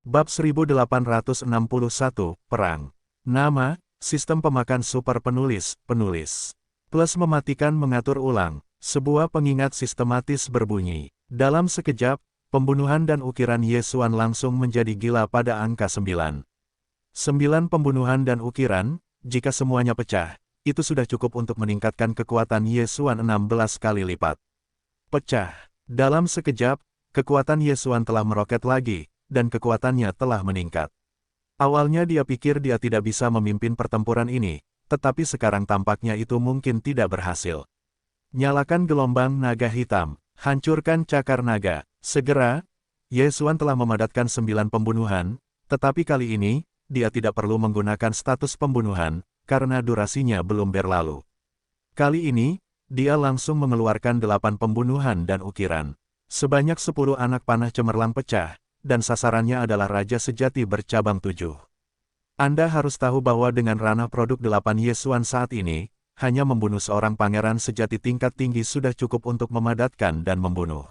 Bab 1861, Perang. Nama, Sistem Pemakan Super Penulis, Plus mematikan mengatur ulang, sebuah pengingat sistematis berbunyi. Dalam sekejap, pembunuhan dan ukiran Yesuan langsung menjadi gila pada angka 9. 9 pembunuhan dan ukiran, jika semuanya pecah, itu sudah cukup untuk meningkatkan kekuatan Yesuan 16 kali lipat. Pecah. Dalam sekejap, kekuatan Yesuan telah meroket lagi, dan kekuatannya telah meningkat. Awalnya dia pikir dia tidak bisa memimpin pertempuran ini, tetapi sekarang tampaknya itu mungkin tidak berhasil. Nyalakan gelombang naga hitam, hancurkan cakar naga. Segera, Yesuan telah memadatkan 9 pembunuhan, tetapi kali ini, dia tidak perlu menggunakan status pembunuhan, karena durasinya belum berlalu. Kali ini, dia langsung mengeluarkan 8 pembunuhan dan ukiran. Sebanyak 10 anak panah cemerlang pecah, dan sasarannya adalah Raja Sejati bercabang 7. Anda harus tahu bahwa dengan ranah produk 8 Yesuan saat ini, hanya membunuh seorang pangeran sejati tingkat tinggi sudah cukup untuk memadatkan dan membunuh.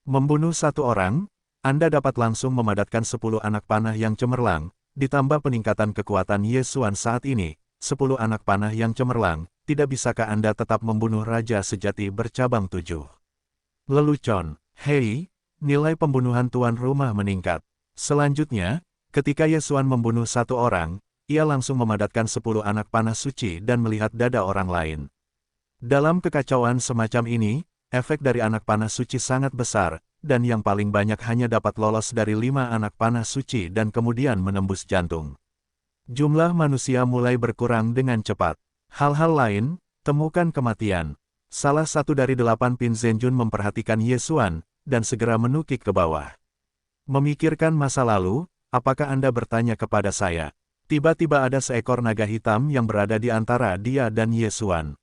Membunuh satu orang, Anda dapat langsung memadatkan 10 anak panah yang cemerlang, ditambah peningkatan kekuatan Yesuan saat ini, 10 anak panah yang cemerlang, tidak bisakah Anda tetap membunuh Raja Sejati bercabang 7? Lelucon, hei! Nilai pembunuhan tuan rumah meningkat. Selanjutnya, ketika Yesuan membunuh satu orang, ia langsung memadatkan 10 anak panah suci dan melihat dada orang lain. Dalam kekacauan semacam ini, efek dari anak panah suci sangat besar, dan yang paling banyak hanya dapat lolos dari 5 anak panah suci dan kemudian menembus jantung. Jumlah manusia mulai berkurang dengan cepat. Hal-hal lain, temukan kematian. Salah satu dari 8 Pin Zenjun memperhatikan Yesuan, dan segera menukik ke bawah. Memikirkan masa lalu, apakah Anda bertanya kepada saya? Tiba-tiba ada seekor naga hitam yang berada di antara dia dan Yesuan.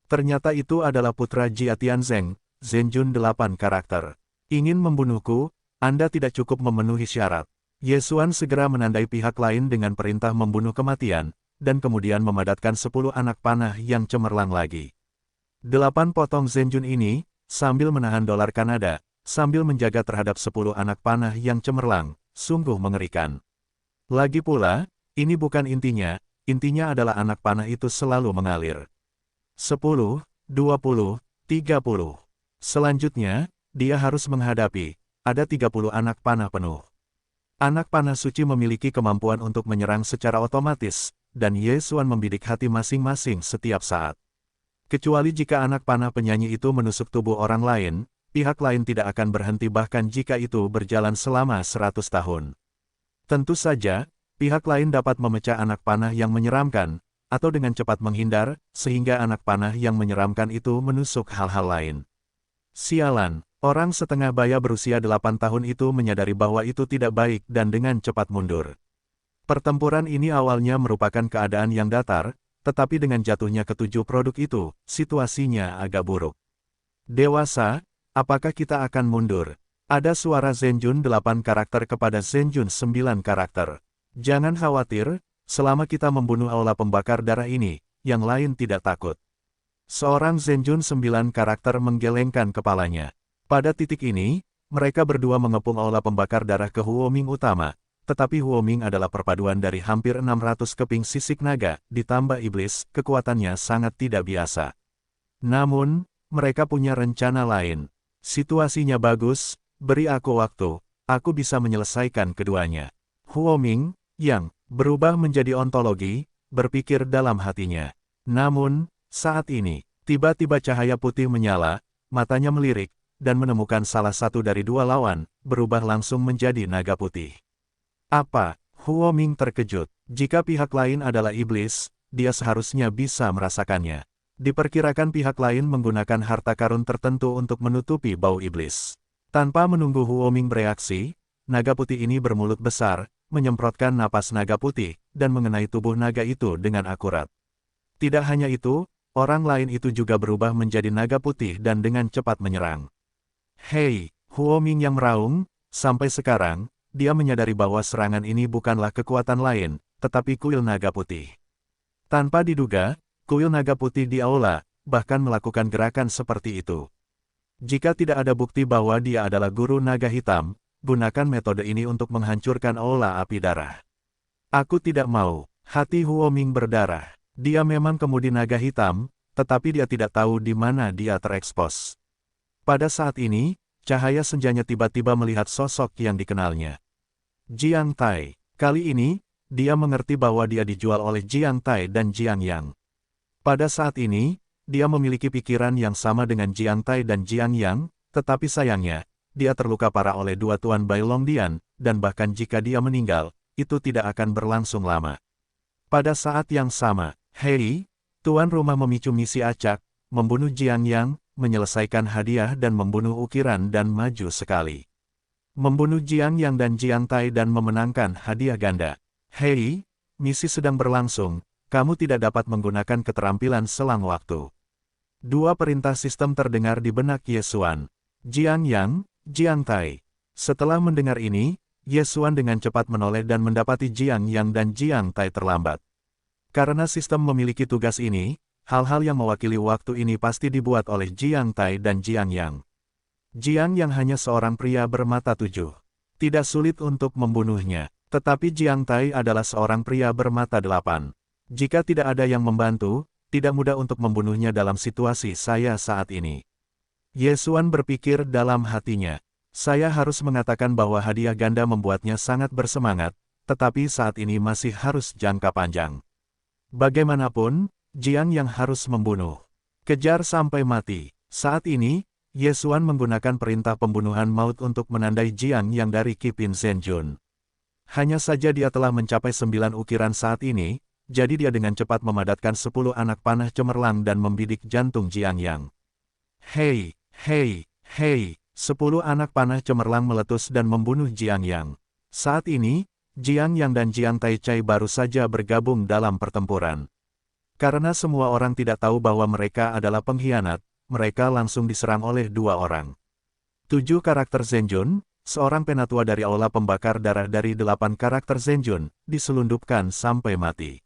Ternyata itu adalah putra Jia Tianzeng, Zenjun 8 karakter. Ingin membunuhku, Anda tidak cukup memenuhi syarat. Yesuan segera menandai pihak lain dengan perintah membunuh kematian, dan kemudian memadatkan 10 anak panah yang cemerlang lagi. 8 potong Zenjun ini, sambil menahan dolar Kanada, sambil menjaga terhadap 10 anak panah yang cemerlang, sungguh mengerikan. Lagi pula, ini bukan intinya adalah anak panah itu selalu mengalir. 10, 20, 30. Selanjutnya, dia harus menghadapi, ada 30 anak panah penuh. Anak panah suci memiliki kemampuan untuk menyerang secara otomatis, dan Yesuan membidik hati masing-masing setiap saat. Kecuali jika anak panah penyanyi itu menusuk tubuh orang lain, pihak lain tidak akan berhenti bahkan jika itu berjalan selama 100 tahun. Tentu saja, pihak lain dapat memecah anak panah yang menyeramkan, atau dengan cepat menghindar, sehingga anak panah yang menyeramkan itu menusuk hal-hal lain. Sialan, orang setengah baya berusia 8 tahun itu menyadari bahwa itu tidak baik dan dengan cepat mundur. Pertempuran ini awalnya merupakan keadaan yang datar, tetapi dengan jatuhnya ketujuh produk itu, situasinya agak buruk. Dewasa, apakah kita akan mundur? Ada suara Zenjun 8 karakter kepada Zenjun 9 karakter. Jangan khawatir, selama kita membunuh aula pembakar darah ini, yang lain tidak takut. Seorang Zenjun 9 karakter menggelengkan kepalanya. Pada titik ini, mereka berdua mengepung aula pembakar darah ke Huoming utama, tetapi Huoming adalah perpaduan dari hampir 600 keping sisik naga, ditambah iblis, kekuatannya sangat tidak biasa. Namun, mereka punya rencana lain. Situasinya bagus, beri aku waktu, aku bisa menyelesaikan keduanya. Huoming, yang berubah menjadi ontologi, berpikir dalam hatinya. Namun, saat ini, tiba-tiba cahaya putih menyala, matanya melirik, dan menemukan salah satu dari dua lawan, berubah langsung menjadi naga putih. Apa? Huoming terkejut. Jika pihak lain adalah iblis, dia seharusnya bisa merasakannya. Diperkirakan pihak lain menggunakan harta karun tertentu untuk menutupi bau iblis. Tanpa menunggu Huoming bereaksi, naga putih ini bermulut besar, menyemprotkan napas naga putih, dan mengenai tubuh naga itu dengan akurat. Tidak hanya itu, orang lain itu juga berubah menjadi naga putih dan dengan cepat menyerang. Hei, Huoming yang meraung, sampai sekarang, dia menyadari bahwa serangan ini bukanlah kekuatan lain, tetapi kuil naga putih. Tanpa diduga, kuil naga putih di aula, bahkan melakukan gerakan seperti itu. Jika tidak ada bukti bahwa dia adalah guru naga hitam, gunakan metode ini untuk menghancurkan aula api darah. Aku tidak mau. Hati Huo Ming berdarah. Dia memang kemudi naga hitam, tetapi dia tidak tahu di mana dia terekspos. Pada saat ini, cahaya senjanya tiba-tiba melihat sosok yang dikenalnya. Jiang Tai. Kali ini, dia mengerti bahwa dia dijual oleh Jiang Tai dan Jiang Yang. Pada saat ini, dia memiliki pikiran yang sama dengan Jiang Tai dan Jiang Yang, tetapi sayangnya, dia terluka parah oleh dua Tuan Bai Longdian, dan bahkan jika dia meninggal, itu tidak akan berlangsung lama. Pada saat yang sama, Hei, tuan rumah memicu misi acak, membunuh Jiang Yang, menyelesaikan hadiah dan membunuh ukiran dan maju sekali. Membunuh Jiang Yang dan Jiang Tai dan memenangkan hadiah ganda. Hei, misi sedang berlangsung, kamu tidak dapat menggunakan keterampilan selang waktu. Dua perintah sistem terdengar di benak Ye Xuan. Jiang Yang, Jiang Tai. Setelah mendengar ini, Ye Xuan dengan cepat menoleh dan mendapati Jiang Yang dan Jiang Tai terlambat. Karena sistem memiliki tugas ini, hal-hal yang mewakili waktu ini pasti dibuat oleh Jiang Tai dan Jiang Yang. Jiang Yang hanya seorang pria bermata tujuh. Tidak sulit untuk membunuhnya, tetapi Jiang Tai adalah seorang pria bermata delapan. Jika tidak ada yang membantu, tidak mudah untuk membunuhnya dalam situasi saya saat ini. Ye Xuan berpikir dalam hatinya. Saya harus mengatakan bahwa hadiah ganda membuatnya sangat bersemangat, tetapi saat ini masih harus jangka panjang. Bagaimanapun, Jiang Yang harus membunuh. Kejar sampai mati. Saat ini, Ye Xuan menggunakan perintah pembunuhan maut untuk menandai Jiang Yang dari Qipin Zhenjun. Hanya saja dia telah mencapai 9 ukiran saat ini, jadi dia dengan cepat memadatkan 10 anak panah cemerlang dan membidik jantung Jiang Yang. Hei, hei, hei, 10 anak panah cemerlang meletus dan membunuh Jiang Yang. Saat ini, Jiang Yang dan Jiang Tai Chai baru saja bergabung dalam pertempuran. Karena semua orang tidak tahu bahwa mereka adalah pengkhianat, mereka langsung diserang oleh dua orang. 7 karakter Zhenjun, seorang penatua dari aula pembakar darah dari 8 karakter Zhenjun, diselundupkan sampai mati.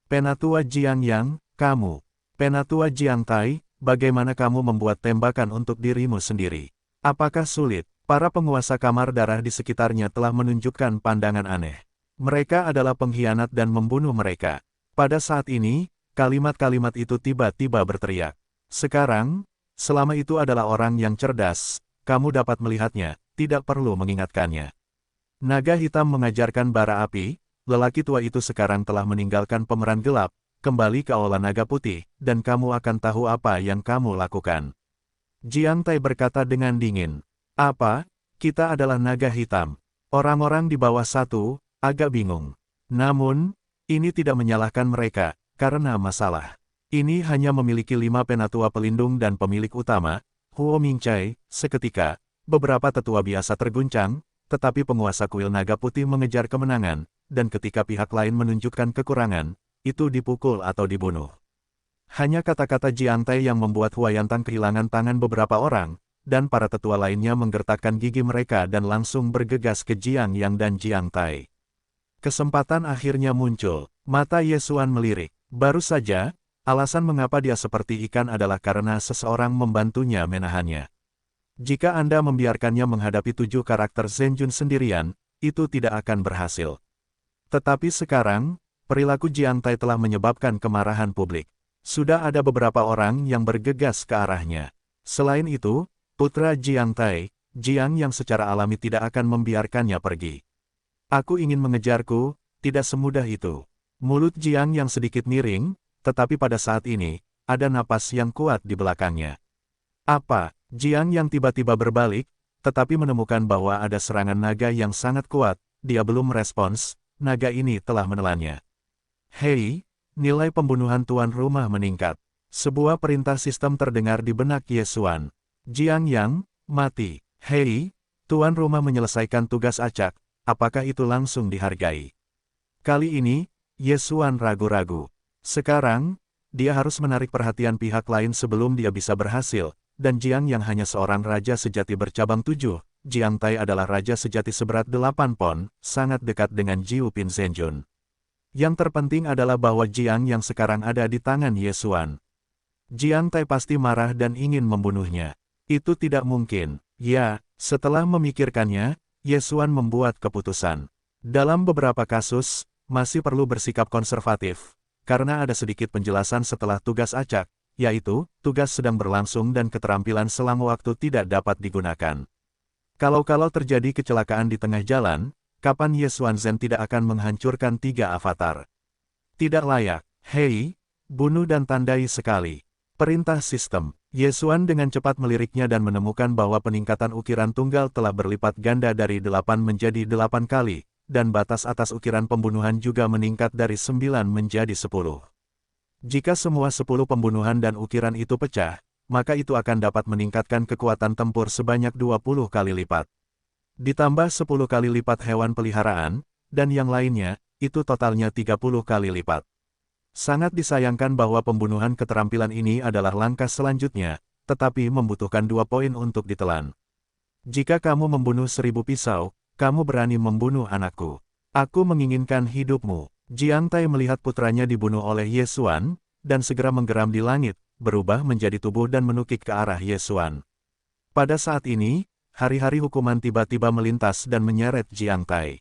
Penatua Jiang Yang, kamu. Penatua Jiang Tai, bagaimana kamu membuat tembakan untuk dirimu sendiri? Apakah sulit? Para penguasa kamar darah di sekitarnya telah menunjukkan pandangan aneh. Mereka adalah pengkhianat dan membunuh mereka. Pada saat ini, kalimat-kalimat itu tiba-tiba berteriak. Sekarang, selama itu adalah orang yang cerdas, kamu dapat melihatnya, tidak perlu mengingatkannya. Naga hitam mengajarkan bara api, lelaki tua itu sekarang telah meninggalkan pemeran gelap, kembali ke aula naga putih, dan kamu akan tahu apa yang kamu lakukan. Jiang Tai berkata dengan dingin. Apa? Kita adalah naga hitam. Orang-orang di bawah satu, agak bingung. Namun, ini tidak menyalahkan mereka, karena masalah. Ini hanya memiliki 5 penatua pelindung dan pemilik utama, Huo Mingcai. Seketika, beberapa tetua biasa terguncang, tetapi penguasa kuil naga putih mengejar kemenangan, dan ketika pihak lain menunjukkan kekurangan, itu dipukul atau dibunuh. Hanya kata-kata Jiang Tai yang membuat Huayantang kehilangan tangan beberapa orang, dan para tetua lainnya menggertakkan gigi mereka dan langsung bergegas ke Jiang Yang dan Jiang Tai. Kesempatan akhirnya muncul, mata Ye Xuan melirik. Baru saja, alasan mengapa dia seperti ikan adalah karena seseorang membantunya menahannya. Jika Anda membiarkannya menghadapi 7 karakter Zhenjun sendirian, itu tidak akan berhasil. Tetapi sekarang, perilaku Jiang Tai telah menyebabkan kemarahan publik. Sudah ada beberapa orang yang bergegas ke arahnya. Selain itu, putra Jiang Tai, Jiang Yang secara alami tidak akan membiarkannya pergi. Aku ingin mengejarku, tidak semudah itu. Mulut Jiang Yang sedikit miring, tetapi pada saat ini, ada napas yang kuat di belakangnya. Apa? Jiang Yang tiba-tiba berbalik, tetapi menemukan bahwa ada serangan naga yang sangat kuat, dia belum merespons, naga ini telah menelannya. Hei, nilai pembunuhan tuan rumah meningkat. Sebuah perintah sistem terdengar di benak Ye Xuan. Jiang Yang, mati. Hei, tuan rumah menyelesaikan tugas acak, apakah itu langsung dihargai? Kali ini, Ye Xuan ragu-ragu. Sekarang, dia harus menarik perhatian pihak lain sebelum dia bisa berhasil, dan Jiang Yang hanya seorang raja sejati bercabang 7, Jiang Tai adalah raja sejati seberat 8 pon, sangat dekat dengan Jiu Pin Zhenjun. Yang terpenting adalah bahwa Jiang Yang sekarang ada di tangan Ye Xuan. Jiang Tai pasti marah dan ingin membunuhnya. Itu tidak mungkin. Ya, setelah memikirkannya, Ye Xuan membuat keputusan. Dalam beberapa kasus, masih perlu bersikap konservatif, karena ada sedikit penjelasan setelah tugas acak, yaitu, tugas sedang berlangsung dan keterampilan selang waktu tidak dapat digunakan. Kalau terjadi kecelakaan di tengah jalan, kapan Ye Xuanzhen tidak akan menghancurkan 3 avatar? Tidak layak. Hei, bunuh dan tandai sekali. Perintah sistem. Ye Xuan dengan cepat meliriknya dan menemukan bahwa peningkatan ukiran tunggal telah berlipat ganda dari 8 menjadi 8 kali, dan batas atas ukiran pembunuhan juga meningkat dari 9 menjadi 10. Jika semua 10 pembunuhan dan ukiran itu pecah, maka itu akan dapat meningkatkan kekuatan tempur sebanyak 20 kali lipat. Ditambah 10 kali lipat hewan peliharaan, dan yang lainnya, itu totalnya 30 kali lipat. Sangat disayangkan bahwa pembunuhan keterampilan ini adalah langkah selanjutnya, tetapi membutuhkan 2 poin untuk ditelan. Jika kamu membunuh 1000 pisau, kamu berani membunuh anakku. Aku menginginkan hidupmu. Jiang Tai melihat putranya dibunuh oleh Ye Xuan, dan segera menggeram di langit, berubah menjadi tubuh dan menukik ke arah Ye Xuan. Pada saat ini, hari-hari hukuman tiba-tiba melintas dan menyeret Jiang Tai.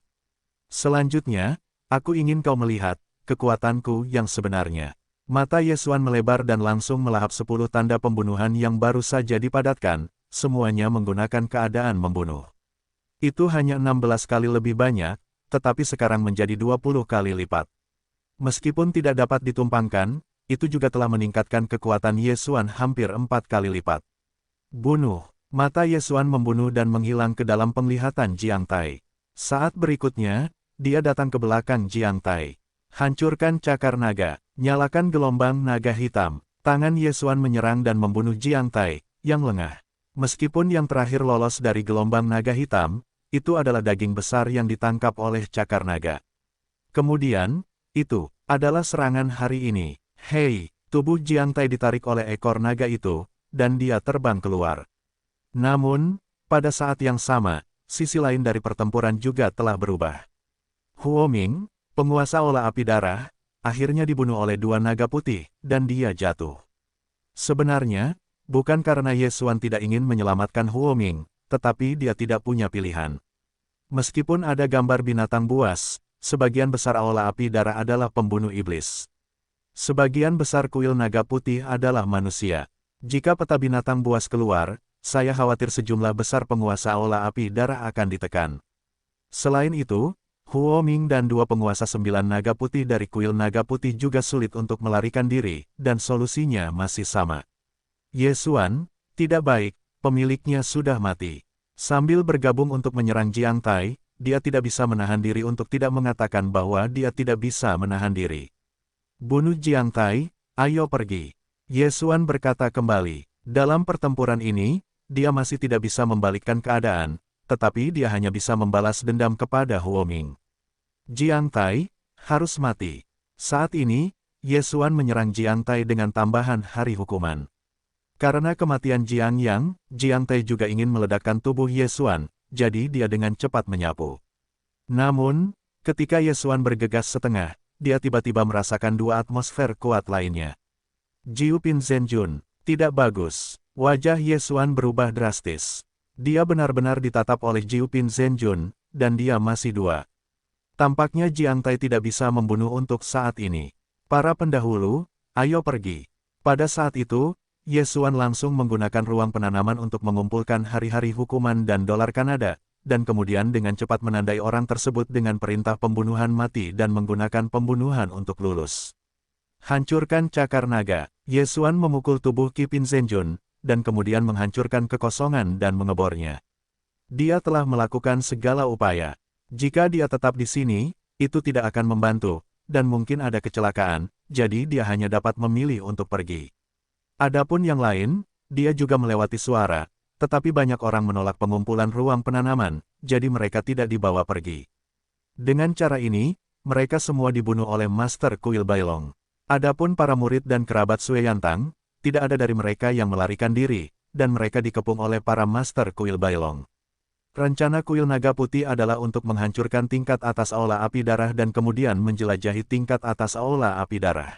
Selanjutnya, aku ingin kau melihat kekuatanku yang sebenarnya. Mata Ye Xuan melebar dan langsung melahap 10 tanda pembunuhan yang baru saja dipadatkan, semuanya menggunakan keadaan membunuh. Itu hanya 16 kali lebih banyak, tetapi sekarang menjadi 20 kali lipat. Meskipun tidak dapat ditumpangkan, itu juga telah meningkatkan kekuatan Ye Xuan hampir 4 kali lipat. Bunuh. Mata Ye Xuan membunuh dan menghilang ke dalam penglihatan Jiang Tai. Saat berikutnya, dia datang ke belakang Jiang Tai. Hancurkan cakar naga. Nyalakan gelombang naga hitam. Tangan Ye Xuan menyerang dan membunuh Jiang Tai, yang lengah. Meskipun yang terakhir lolos dari gelombang naga hitam, itu adalah daging besar yang ditangkap oleh cakar naga. Kemudian, itu adalah serangan hari ini. Hei, tubuh Jiang Tai ditarik oleh ekor naga itu, dan dia terbang keluar. Namun, pada saat yang sama, sisi lain dari pertempuran juga telah berubah. Huo Ming, penguasa olah api darah, akhirnya dibunuh oleh 2 naga putih, dan dia jatuh. Sebenarnya, bukan karena Ye Xuan tidak ingin menyelamatkan Huo Ming, tetapi dia tidak punya pilihan. Meskipun ada gambar binatang buas, sebagian besar aula api darah adalah pembunuh iblis. Sebagian besar kuil naga putih adalah manusia. Jika peta binatang buas keluar, saya khawatir sejumlah besar penguasa aula api darah akan ditekan. Selain itu, Huo Ming dan 2 penguasa 9 naga putih dari kuil naga putih juga sulit untuk melarikan diri, dan solusinya masih sama. Ye Xuan, tidak baik, pemiliknya sudah mati. Sambil bergabung untuk menyerang Jiang Tai, dia tidak bisa menahan diri untuk tidak mengatakan bahwa dia tidak bisa menahan diri. Bunuh Jiang Tai, ayo pergi. Ye Xuan berkata kembali. Dalam pertempuran ini, dia masih tidak bisa membalikkan keadaan, tetapi dia hanya bisa membalas dendam kepada Huo Ming. Jiang Tai harus mati. Saat ini, Ye Xuan menyerang Jiang Tai dengan tambahan hari hukuman. Karena kematian Jiang Yang, Jiang Tai juga ingin meledakkan tubuh Ye Xuan, jadi dia dengan cepat menyapu. Namun, ketika Ye Xuan bergegas setengah, dia tiba-tiba merasakan 2 atmosfer kuat lainnya. Jiu Pin Zhenjun, tidak bagus. Wajah Ye Xuan berubah drastis. Dia benar-benar ditatap oleh Jiu Pin Zhenjun, dan dia masih 2. Tampaknya Jiang Tai tidak bisa membunuh untuk saat ini. Para pendahulu, ayo pergi. Pada saat itu, Ye Xuan langsung menggunakan ruang penanaman untuk mengumpulkan hari-hari hukuman dan dolar Kanada, dan kemudian dengan cepat menandai orang tersebut dengan perintah pembunuhan mati dan menggunakan pembunuhan untuk lulus. Hancurkan cakar naga. Ye Xuan memukul tubuh Qi Pin Zhenjun, dan kemudian menghancurkan kekosongan dan mengebornya. Dia telah melakukan segala upaya. Jika dia tetap di sini, itu tidak akan membantu, dan mungkin ada kecelakaan, jadi dia hanya dapat memilih untuk pergi. Adapun yang lain, dia juga melewati suara, tetapi banyak orang menolak pengumpulan ruang penanaman, jadi mereka tidak dibawa pergi. Dengan cara ini, mereka semua dibunuh oleh Master Kuil Bailong. Adapun para murid dan kerabat Sue Yantang, tidak ada dari mereka yang melarikan diri, dan mereka dikepung oleh para Master Kuil Bailong. Rencana Kuil Naga Putih adalah untuk menghancurkan tingkat atas aula api darah dan kemudian menjelajahi tingkat atas aula api darah.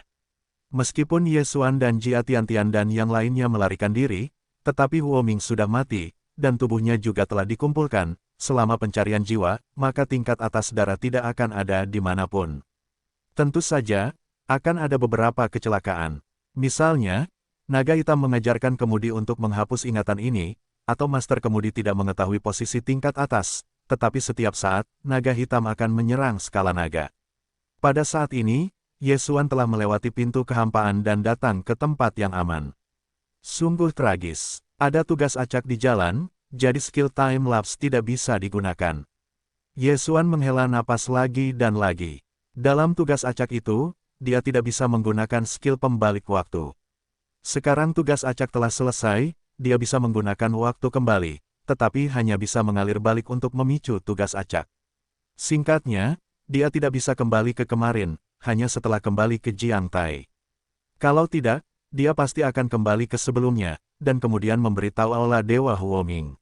Meskipun Ye Xuan dan Jia Tiantian dan yang lainnya melarikan diri, tetapi Huo Ming sudah mati, dan tubuhnya juga telah dikumpulkan, selama pencarian jiwa, maka tingkat atas darah tidak akan ada dimanapun. Tentu saja, akan ada beberapa kecelakaan. Misalnya, naga hitam mengajarkan kemudi untuk menghapus ingatan ini, atau master kemudi tidak mengetahui posisi tingkat atas, tetapi setiap saat, naga hitam akan menyerang skala naga. Pada saat ini, Yesuan telah melewati pintu kehampaan dan datang ke tempat yang aman. Sungguh tragis. Ada tugas acak di jalan, jadi skill time lapse tidak bisa digunakan. Yesuan menghela napas lagi dan lagi. Dalam tugas acak itu, dia tidak bisa menggunakan skill pembalik waktu. Sekarang tugas acak telah selesai, dia bisa menggunakan waktu kembali, tetapi hanya bisa mengalir balik untuk memicu tugas acak. Singkatnya, dia tidak bisa kembali ke kemarin, hanya setelah kembali ke Jiang Tai. Kalau tidak, dia pasti akan kembali ke sebelumnya, dan kemudian memberitahu Aula Dewa Huoming.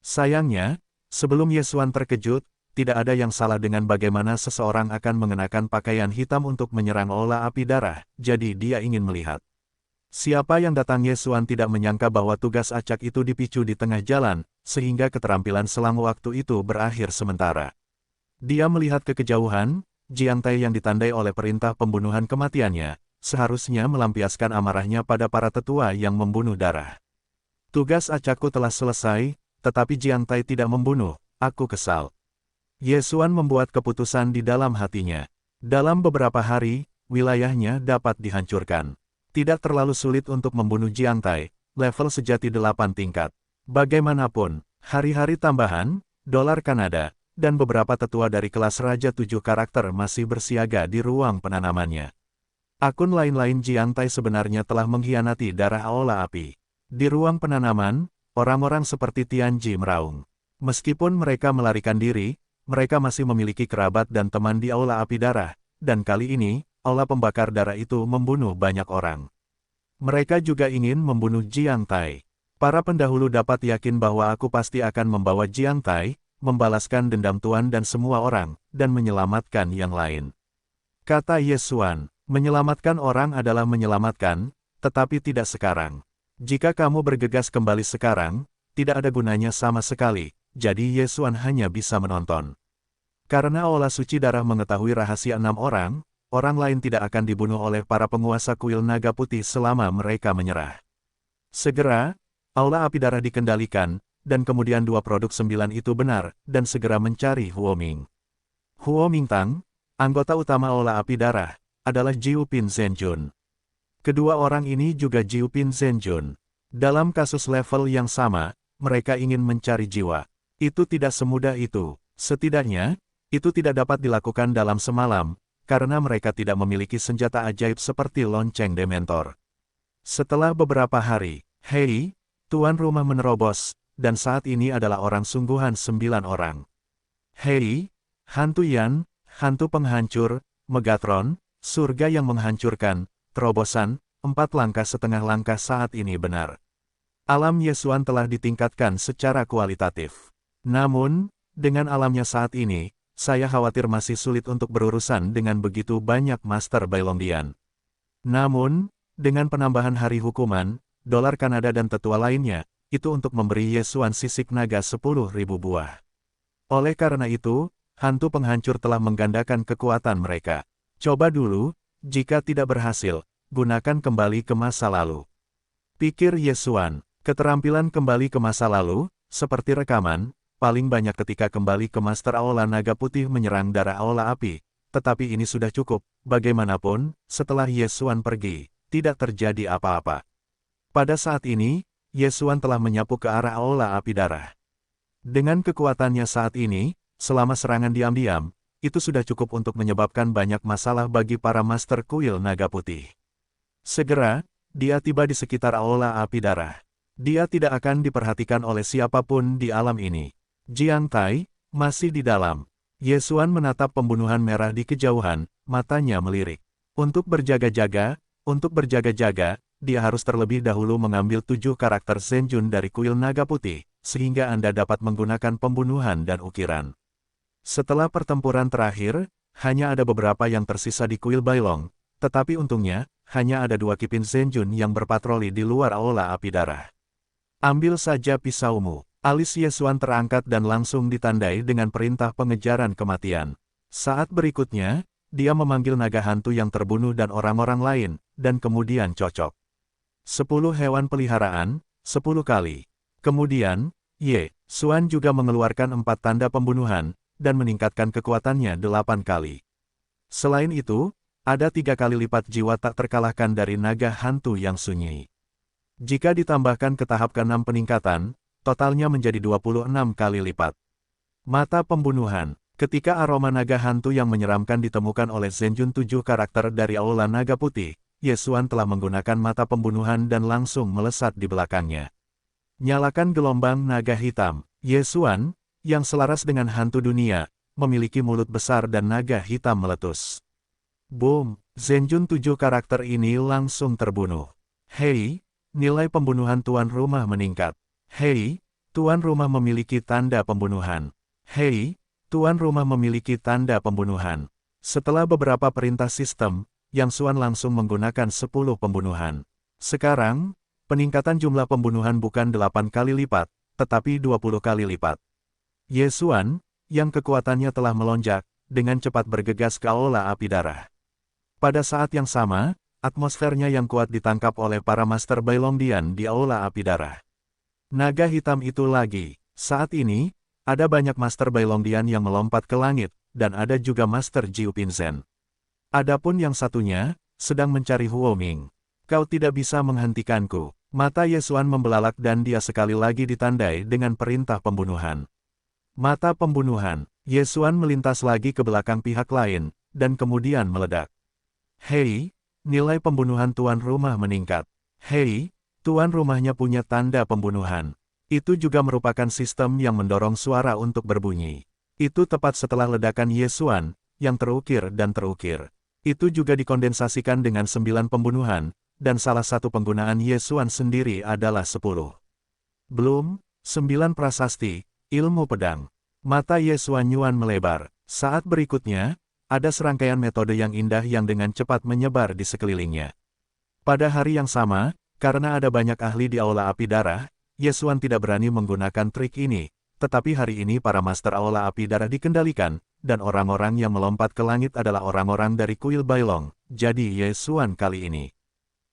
Sayangnya, sebelum Yesuan terkejut, tidak ada yang salah dengan bagaimana seseorang akan mengenakan pakaian hitam untuk menyerang Aula Api Darah, jadi dia ingin melihat. Siapa yang datang Yesuan tidak menyangka bahwa tugas acak itu dipicu di tengah jalan, sehingga keterampilan selang waktu itu berakhir sementara. Dia melihat ke kejauhan, Jiang Tai yang ditandai oleh perintah pembunuhan kematiannya, seharusnya melampiaskan amarahnya pada para tetua yang membunuh darah. Tugas acakku telah selesai, tetapi Jiang Tai tidak membunuh, aku kesal. Yesuan membuat keputusan di dalam hatinya. Dalam beberapa hari, wilayahnya dapat dihancurkan. Tidak terlalu sulit untuk membunuh Jiang Tai, level sejati 8 tingkat. Bagaimanapun, hari-hari tambahan, dolar Kanada, dan beberapa tetua dari kelas Raja 7 karakter masih bersiaga di ruang penanamannya. Akun lain-lain Jiang Tai sebenarnya telah mengkhianati darah Aula Api. Di ruang penanaman, orang-orang seperti Tianji meraung. Meskipun mereka melarikan diri, mereka masih memiliki kerabat dan teman di Aula Api Darah, dan kali ini, Aula Pembakar Darah itu membunuh banyak orang. Mereka juga ingin membunuh Jiang Tai. Para pendahulu dapat yakin bahwa aku pasti akan membawa Jiang Tai, membalaskan dendam Tuan dan semua orang, dan menyelamatkan yang lain. Kata Yesuan. Menyelamatkan orang adalah menyelamatkan, tetapi tidak sekarang. Jika kamu bergegas kembali sekarang, tidak ada gunanya sama sekali, jadi Yesuan hanya bisa menonton. Karena Aula Suci Darah mengetahui rahasia 6 orang, orang lain tidak akan dibunuh oleh para penguasa kuil naga putih selama mereka menyerah. Segera, Aula Api Darah dikendalikan, dan kemudian 2 produk 9 itu benar, dan segera mencari Huoming. Huoming Tang, anggota utama Aula Api Darah, adalah Jiu Pin Zhenjun. Kedua orang ini juga Jiu Pin Zhenjun. Dalam kasus level yang sama, mereka ingin mencari jiwa. Itu tidak semudah itu. Setidaknya, itu tidak dapat dilakukan dalam semalam, karena mereka tidak memiliki senjata ajaib seperti lonceng dementor. Setelah beberapa hari, Hei, tuan rumah menerobos, dan saat ini adalah orang sungguhan 9 orang. Hei, hantu Yan, hantu penghancur, Megatron, surga yang menghancurkan, terobosan, 4 langkah setengah langkah saat ini benar. Alam Yesuan telah ditingkatkan secara kualitatif. Namun, dengan alamnya saat ini, saya khawatir masih sulit untuk berurusan dengan begitu banyak Master Bailongdian. Namun, dengan penambahan hari hukuman, dolar Kanada dan tetua lainnya, itu untuk memberi Yesuan sisik naga 10.000 buah. Oleh karena itu, hantu penghancur telah menggandakan kekuatan mereka. Coba dulu, jika tidak berhasil, gunakan kembali ke masa lalu. Pikir Yesuan, keterampilan kembali ke masa lalu, seperti rekaman, paling banyak ketika kembali ke Master Aula Naga Putih menyerang darah Aula Api, tetapi ini sudah cukup, bagaimanapun, setelah Yesuan pergi, tidak terjadi apa-apa. Pada saat ini, Yesuan telah menyapu ke arah Aula Api Darah. Dengan kekuatannya saat ini, selama serangan diam-diam, itu sudah cukup untuk menyebabkan banyak masalah bagi para Master Kuil Naga Putih. Segera, dia tiba di sekitar Aula Api Darah. Dia tidak akan diperhatikan oleh siapapun di alam ini. Jiang Tai, masih di dalam. Yesuan menatap pembunuhan merah di kejauhan, matanya melirik. Untuk berjaga-jaga, dia harus terlebih dahulu mengambil 7 karakter Zhenjun dari Kuil Naga Putih, sehingga Anda dapat menggunakan pembunuhan dan ukiran. Setelah pertempuran terakhir, hanya ada beberapa yang tersisa di Kuil Bailong, tetapi untungnya, hanya ada 2 Kipin Zhenjun yang berpatroli di luar Aula Api Darah. Ambil saja pisaumu. Alis Yesuan terangkat dan langsung ditandai dengan perintah pengejaran kematian. Saat berikutnya, dia memanggil naga hantu yang terbunuh dan orang-orang lain, dan kemudian cocok. 10 hewan peliharaan, 10 kali. Kemudian, Yesuan juga mengeluarkan 4 tanda pembunuhan, dan meningkatkan kekuatannya 8 kali. Selain itu, ada 3 kali lipat jiwa tak terkalahkan dari naga hantu yang sunyi. Jika ditambahkan ke tahap ke-6 peningkatan, totalnya menjadi 26 kali lipat. Mata pembunuhan. Ketika aroma naga hantu yang menyeramkan ditemukan oleh Zenjun 7 karakter dari Aula Naga Putih, Yesuan telah menggunakan mata pembunuhan dan langsung melesat di belakangnya. Nyalakan gelombang naga hitam. Yesuan, yang selaras dengan hantu dunia, memiliki mulut besar dan naga hitam meletus. Boom! Zenjun 7 karakter ini langsung terbunuh. Hei, nilai pembunuhan tuan rumah meningkat. Hei, tuan rumah memiliki tanda pembunuhan. Hei, tuan rumah memiliki tanda pembunuhan. Setelah beberapa perintah sistem, Yang Xuan langsung menggunakan 10 pembunuhan. Sekarang, peningkatan jumlah pembunuhan bukan 8 kali lipat, tetapi 20 kali lipat. Ye Xuan, yang kekuatannya telah melonjak, dengan cepat bergegas ke aula api darah. Pada saat yang sama, atmosfernya yang kuat ditangkap oleh para Master Bailongdian di aula api darah. Naga hitam itu lagi. Saat ini, ada banyak Master Bailongdian yang melompat ke langit, dan ada juga Master Jiu Pinzen. Adapun yang satunya, sedang mencari Huo Ming. Kau tidak bisa menghentikanku. Mata Ye Xuan membelalak dan dia sekali lagi ditandai dengan perintah pembunuhan. Mata pembunuhan. Ye Xuan melintas lagi ke belakang pihak lain, dan kemudian meledak. Hei, nilai pembunuhan tuan rumah meningkat. Hei, tuan rumahnya punya tanda pembunuhan. Itu juga merupakan sistem yang mendorong suara untuk berbunyi. Itu tepat setelah ledakan Ye Xuan, yang terukir dan terukir. Itu juga dikondensasikan dengan 9 pembunuhan, dan salah satu penggunaan Ye Xuan sendiri adalah 10. Belum, 9 prasasti, ilmu pedang. Mata Ye Xuan Yuan melebar. Saat berikutnya, ada serangkaian metode yang indah yang dengan cepat menyebar di sekelilingnya. Pada hari yang sama, karena ada banyak ahli di aula api darah, Ye Xuan tidak berani menggunakan trik ini, tetapi hari ini para master aula api darah dikendalikan, dan orang-orang yang melompat ke langit adalah orang-orang dari kuil Bailong, jadi Ye Xuan kali ini.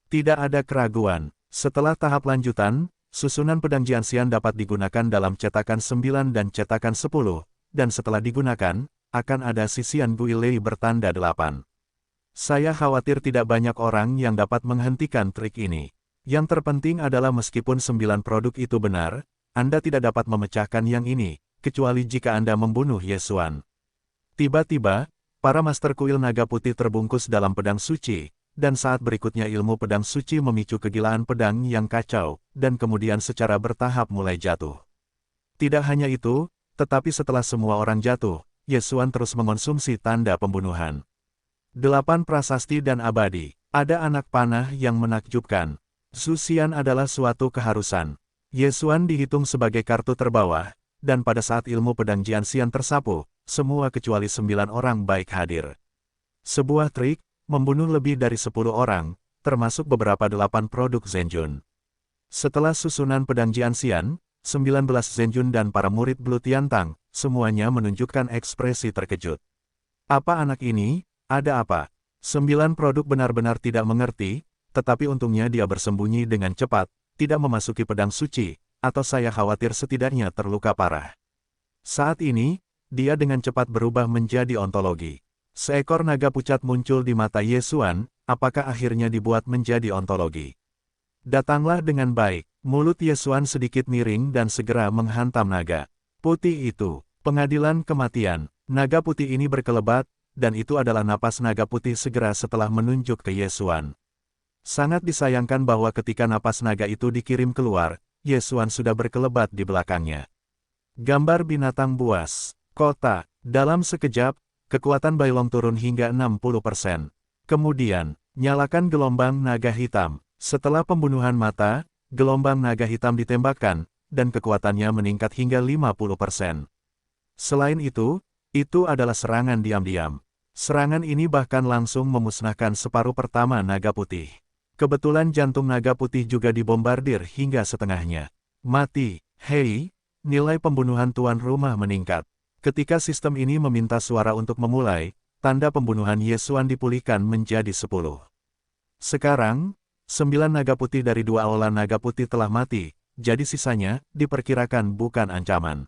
Tidak ada keraguan, setelah tahap lanjutan, susunan pedang Jianxian dapat digunakan dalam cetakan 9 dan cetakan 10, dan setelah digunakan, akan ada sisian Guilei bertanda 8. Saya khawatir tidak banyak orang yang dapat menghentikan trik ini. Yang terpenting adalah meskipun 9 produk itu benar, Anda tidak dapat memecahkan yang ini, kecuali jika Anda membunuh Ye Xuan. Tiba-tiba, para master kuil naga putih terbungkus dalam pedang suci, dan saat berikutnya ilmu pedang suci memicu kegilaan pedang yang kacau, dan kemudian secara bertahap mulai jatuh. Tidak hanya itu, tetapi setelah semua orang jatuh, Ye Xuan terus mengonsumsi tanda pembunuhan. 8 prasasti dan abadi. Ada anak panah yang menakjubkan. Zhu Xian adalah suatu keharusan. Ye Xuan dihitung sebagai kartu terbawah, dan pada saat ilmu pedang Jianxian tersapu, semua kecuali 9 orang baik hadir. Sebuah trik, membunuh lebih dari 10 orang, termasuk beberapa 8 produk Zenjun. Setelah susunan pedang Jianxian, 19 Zenjun dan para murid Blue Tiantang, semuanya menunjukkan ekspresi terkejut. Apa anak ini? Ada apa? 9 produk benar-benar tidak mengerti, tetapi untungnya dia bersembunyi dengan cepat, tidak memasuki pedang suci, atau saya khawatir setidaknya terluka parah. Saat ini, dia dengan cepat berubah menjadi ontologi. Seekor naga pucat muncul di mata Ye Xuan, apakah akhirnya dibuat menjadi ontologi? Datanglah dengan baik. Mulut Ye Xuan sedikit miring dan segera menghantam naga putih itu. Pengadilan kematian. Naga putih ini berkelebat, dan itu adalah napas naga putih segera setelah menunjuk ke Ye Xuan. Sangat disayangkan bahwa ketika napas naga itu dikirim keluar, Ye Xuan sudah berkelebat di belakangnya. Gambar binatang buas. Kota. Dalam sekejap, kekuatan Bailong turun hingga 60%. Kemudian, nyalakan gelombang naga hitam. Setelah pembunuhan mata, gelombang naga hitam ditembakkan, dan kekuatannya meningkat hingga 50%. Selain itu adalah serangan diam-diam. Serangan ini bahkan langsung memusnahkan separuh pertama naga putih. Kebetulan jantung naga putih juga dibombardir hingga setengahnya. Mati. Hei, nilai pembunuhan tuan rumah meningkat. Ketika sistem ini meminta suara untuk memulai, tanda pembunuhan Yesuan dipulihkan menjadi 10. Sekarang, 9 naga putih dari 2 aula naga putih telah mati, jadi sisanya, diperkirakan bukan ancaman.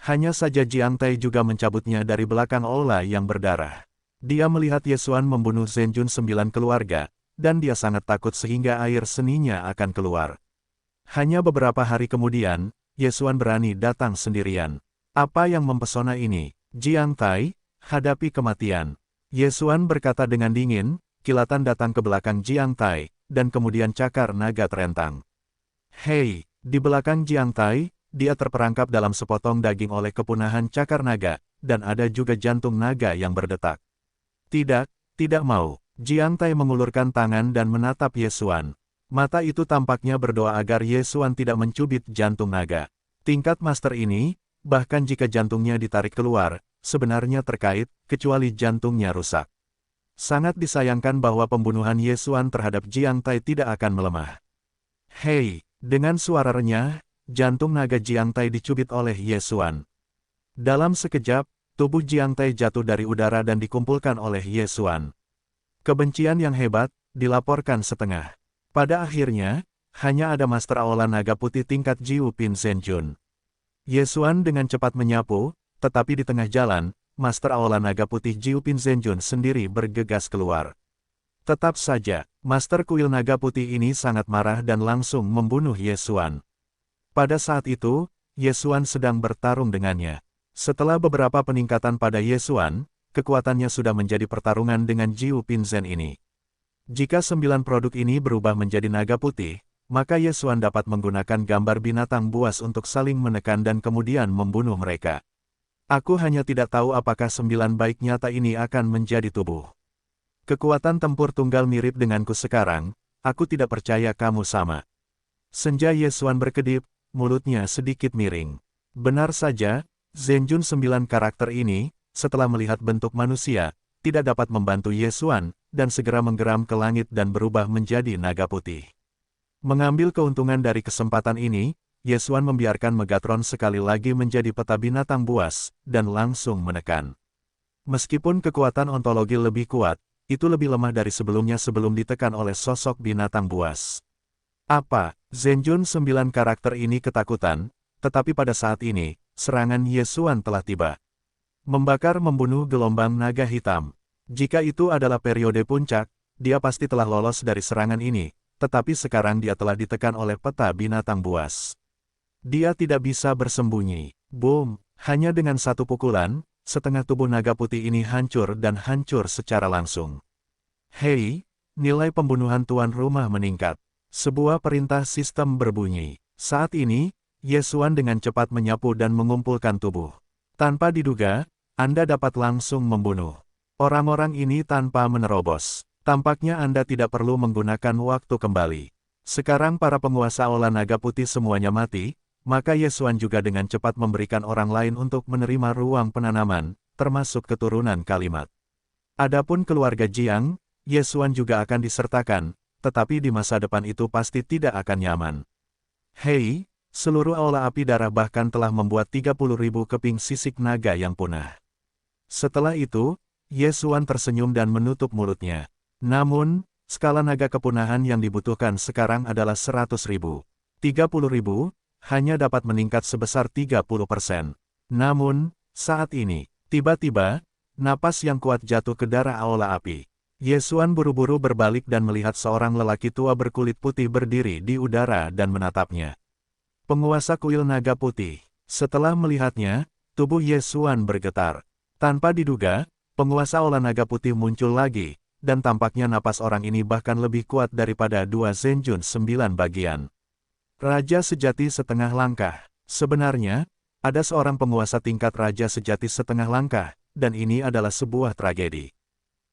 Hanya saja Jiang Tai juga mencabutnya dari belakang aula yang berdarah. Dia melihat Yesuan membunuh Zhenjun 9 keluarga, dan dia sangat takut sehingga air seninya akan keluar. Hanya beberapa hari kemudian, Yesuan berani datang sendirian. Apa yang mempesona ini? Jiang Tai, hadapi kematian. Yesuan berkata dengan dingin, kilatan datang ke belakang Jiang Tai, dan kemudian cakar naga terentang. Hei, di belakang Jiang Tai, dia terperangkap dalam sepotong daging oleh kepunahan cakar naga, dan ada juga jantung naga yang berdetak. Tidak, tidak mau. Jiang Tai mengulurkan tangan dan menatap Yesuan. Mata itu tampaknya berdoa agar Yesuan tidak mencubit jantung naga. Tingkat master ini, bahkan jika jantungnya ditarik keluar, sebenarnya terkait, kecuali jantungnya rusak. Sangat disayangkan bahwa pembunuhan Yesuan terhadap Jiang Tai tidak akan melemah. Hei, dengan suara renyah, jantung naga Jiang Tai dicubit oleh Yesuan. Dalam sekejap, tubuh Jiang Tai jatuh dari udara dan dikumpulkan oleh Yesuan. Kebencian yang hebat, dilaporkan setengah. Pada akhirnya, hanya ada Master Aula Naga Putih tingkat Jiu Pin Zhenjun. Yesuan dengan cepat menyapu, tetapi di tengah jalan, Master Aula Naga Putih Jiu Pin Zhenjun sendiri bergegas keluar. Tetap saja, Master Kuil Naga Putih ini sangat marah dan langsung membunuh Yesuan. Pada saat itu, Yesuan sedang bertarung dengannya. Setelah beberapa peningkatan pada Yesuan, kekuatannya sudah menjadi pertarungan dengan Jiu Pinzen ini. Jika 9 produk ini berubah menjadi naga putih, maka Yesuan dapat menggunakan gambar binatang buas untuk saling menekan dan kemudian membunuh mereka. Aku hanya tidak tahu apakah 9 baik nyata ini akan menjadi tubuh. Kekuatan tempur tunggal mirip denganku sekarang, aku tidak percaya kamu sama. Senja Yesuan berkedip, mulutnya sedikit miring. Benar saja, Zhenjun 9 karakter ini, setelah melihat bentuk manusia, tidak dapat membantu Yesuan, dan segera menggeram ke langit dan berubah menjadi naga putih. Mengambil keuntungan dari kesempatan ini, Yesuan membiarkan Megatron sekali lagi menjadi peta binatang buas, dan langsung menekan. Meskipun kekuatan ontologi lebih kuat, itu lebih lemah dari sebelumnya sebelum ditekan oleh sosok binatang buas. Apa? Zhenjun 9 karakter ini ketakutan, tetapi pada saat ini, serangan Yesuan telah tiba. Membakar membunuh gelombang naga hitam. Jika itu adalah periode puncak, dia pasti telah lolos dari serangan ini, tetapi sekarang dia telah ditekan oleh peta binatang buas. Dia tidak bisa bersembunyi. Boom! Hanya dengan satu pukulan, setengah tubuh naga putih ini hancur dan hancur secara langsung. Hei, nilai pembunuhan tuan rumah meningkat. Sebuah perintah sistem berbunyi. Saat ini, Yesuan dengan cepat menyapu dan mengumpulkan tubuh. Tanpa diduga, Anda dapat langsung membunuh orang-orang ini tanpa menerobos. Tampaknya Anda tidak perlu menggunakan waktu kembali. Sekarang para penguasa Aula Naga Putih semuanya mati, maka Yesuan juga dengan cepat memberikan orang lain untuk menerima ruang penanaman, termasuk keturunan kalimat. Adapun keluarga Jiang, Yesuan juga akan disertakan, tetapi di masa depan itu pasti tidak akan nyaman. Hei, seluruh aula api darah bahkan telah membuat 30.000 keping sisik naga yang punah. Setelah itu, Yesuan tersenyum dan menutup mulutnya. Namun, skala naga kepunahan yang dibutuhkan sekarang adalah 100.000. 30.000, hanya dapat meningkat sebesar 30%. Namun, saat ini, tiba-tiba, napas yang kuat jatuh ke darah aula api. Yesuan buru-buru berbalik dan melihat seorang lelaki tua berkulit putih berdiri di udara dan menatapnya. Penguasa kuil naga putih. Setelah melihatnya, tubuh Yesuan bergetar. Tanpa diduga, penguasa aula naga putih muncul lagi, dan tampaknya napas orang ini bahkan lebih kuat daripada 2 Zhenjun 9 bagian. Raja sejati setengah langkah. Sebenarnya, ada seorang penguasa tingkat raja sejati setengah langkah, dan ini adalah sebuah tragedi.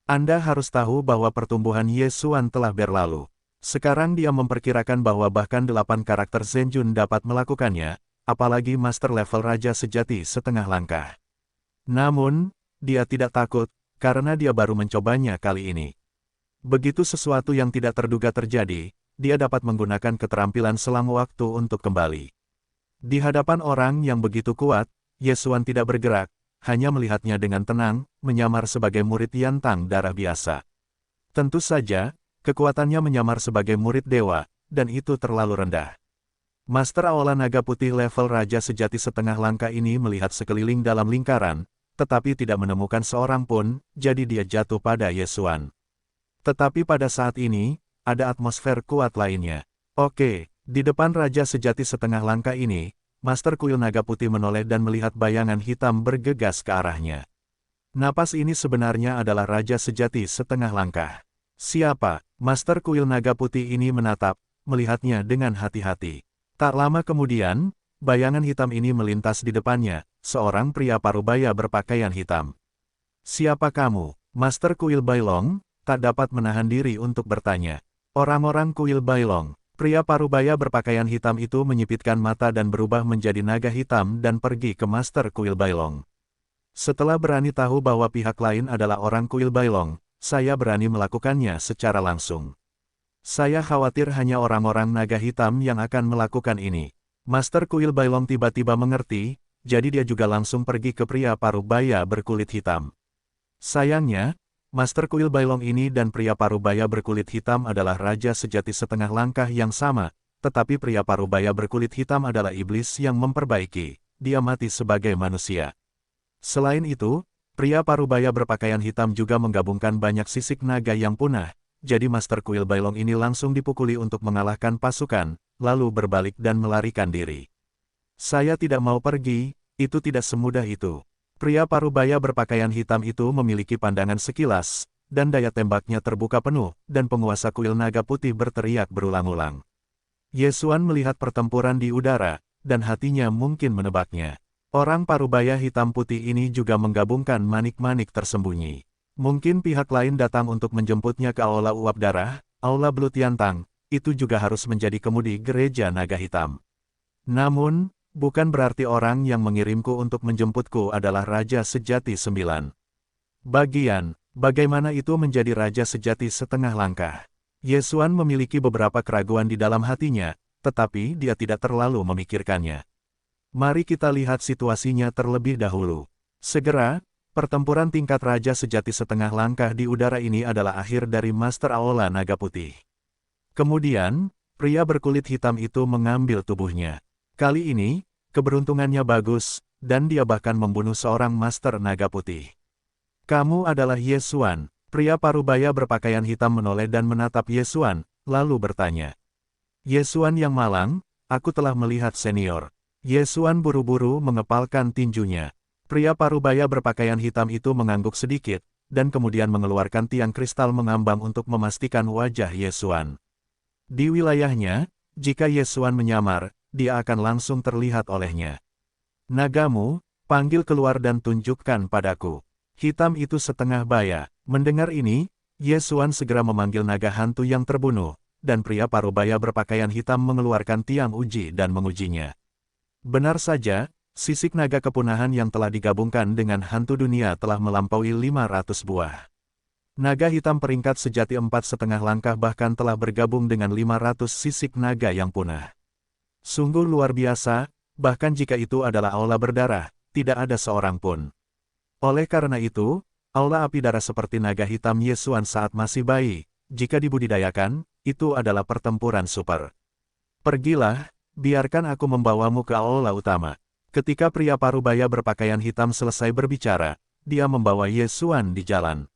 Anda harus tahu bahwa pertumbuhan Yesuan telah berlalu. Sekarang dia memperkirakan bahwa bahkan 8 karakter Zhenjun dapat melakukannya, apalagi master level raja sejati setengah langkah. Namun, dia tidak takut, karena dia baru mencobanya kali ini. Begitu sesuatu yang tidak terduga terjadi, dia dapat menggunakan keterampilan selang waktu untuk kembali. Di hadapan orang yang begitu kuat, Yesuan tidak bergerak, hanya melihatnya dengan tenang, menyamar sebagai murid Yantang darah biasa. Tentu saja, kekuatannya menyamar sebagai murid dewa, dan itu terlalu rendah. Master Aula Naga Putih level Raja Sejati setengah langkah ini melihat sekeliling dalam lingkaran, tetapi tidak menemukan seorang pun, jadi dia jatuh pada Yesuan. Tetapi pada saat ini, ada atmosfer kuat lainnya. Oke, di depan Raja Sejati setengah langkah ini, Master Kuil Naga Putih menoleh dan melihat bayangan hitam bergegas ke arahnya. Napas ini sebenarnya adalah Raja Sejati setengah langkah. Siapa? Master Kuil Naga Putih ini menatap, melihatnya dengan hati-hati. Tak lama kemudian, bayangan hitam ini melintas di depannya, seorang pria parubaya berpakaian hitam. Siapa kamu? Master Kuil Bailong tak dapat menahan diri untuk bertanya. Orang-orang Kuil Bailong. Pria parubaya berpakaian hitam itu menyipitkan mata dan berubah menjadi naga hitam dan pergi ke Master Kuil Bailong. Setelah berani tahu bahwa pihak lain adalah orang Kuil Bailong, saya berani melakukannya secara langsung. Saya khawatir hanya orang-orang naga hitam yang akan melakukan ini. Master Kuil Bailong tiba-tiba mengerti, jadi dia juga langsung pergi ke pria parubaya berkulit hitam. Sayangnya, Master Kuil Bailong ini dan pria parubaya berkulit hitam adalah Raja Sejati setengah langkah yang sama, tetapi pria parubaya berkulit hitam adalah iblis yang memperbaiki, dia mati sebagai manusia. Selain itu, pria parubaya berpakaian hitam juga menggabungkan banyak sisik naga yang punah, jadi Master Kuil Bailong ini langsung dipukuli untuk mengalahkan pasukan, lalu berbalik dan melarikan diri. Saya tidak mau pergi, itu tidak semudah itu. Pria parubaya berpakaian hitam itu memiliki pandangan sekilas, dan daya tembaknya terbuka penuh, dan penguasa Kuil Naga Putih berteriak berulang-ulang. Yesuan melihat pertempuran di udara, dan hatinya mungkin menebaknya. Orang parubaya hitam putih ini juga menggabungkan manik-manik tersembunyi. Mungkin pihak lain datang untuk menjemputnya ke Aula Uap Darah, Aula Belut Yantang, itu juga harus menjadi kemudi Gereja Naga Hitam. Namun, bukan berarti orang yang mengirimku untuk menjemputku adalah Raja Sejati 9. Bagaimana itu menjadi Raja Sejati setengah langkah? Yesuan memiliki beberapa keraguan di dalam hatinya, tetapi dia tidak terlalu memikirkannya. Mari kita lihat situasinya terlebih dahulu. Segera, pertempuran tingkat Raja Sejati setengah langkah di udara ini adalah akhir dari Master Aula Naga Putih. Kemudian, pria berkulit hitam itu mengambil tubuhnya. Kali ini, keberuntungannya bagus, dan dia bahkan membunuh seorang Master Naga Putih. Kamu adalah Yesuan. Pria parubaya berpakaian hitam menoleh dan menatap Yesuan, lalu bertanya. Yesuan yang malang, aku telah melihat senior. Yesuan buru-buru mengepalkan tinjunya. Pria parubaya berpakaian hitam itu mengangguk sedikit, dan kemudian mengeluarkan tiang kristal mengambang untuk memastikan wajah Yesuan. Di wilayahnya, jika Yesuan menyamar, dia akan langsung terlihat olehnya. Nagamu, panggil keluar dan tunjukkan padaku. Hitam itu setengah baya. Mendengar ini, Yesuan segera memanggil naga hantu yang terbunuh, dan pria parubaya berpakaian hitam mengeluarkan tiang uji dan mengujinya. Benar saja, sisik naga kepunahan yang telah digabungkan dengan hantu dunia telah melampaui 500 buah. Naga hitam peringkat sejati 4,5 langkah bahkan telah bergabung dengan 500 sisik naga yang punah. Sungguh luar biasa, bahkan jika itu adalah aula berdarah, tidak ada seorang pun. Oleh karena itu, aula api darah seperti naga hitam Yesuan saat masih bayi, jika dibudidayakan, itu adalah pertempuran super. Pergilah, biarkan aku membawamu ke aula utama. Ketika pria parubaya berpakaian hitam selesai berbicara, dia membawa Yesuan di jalan.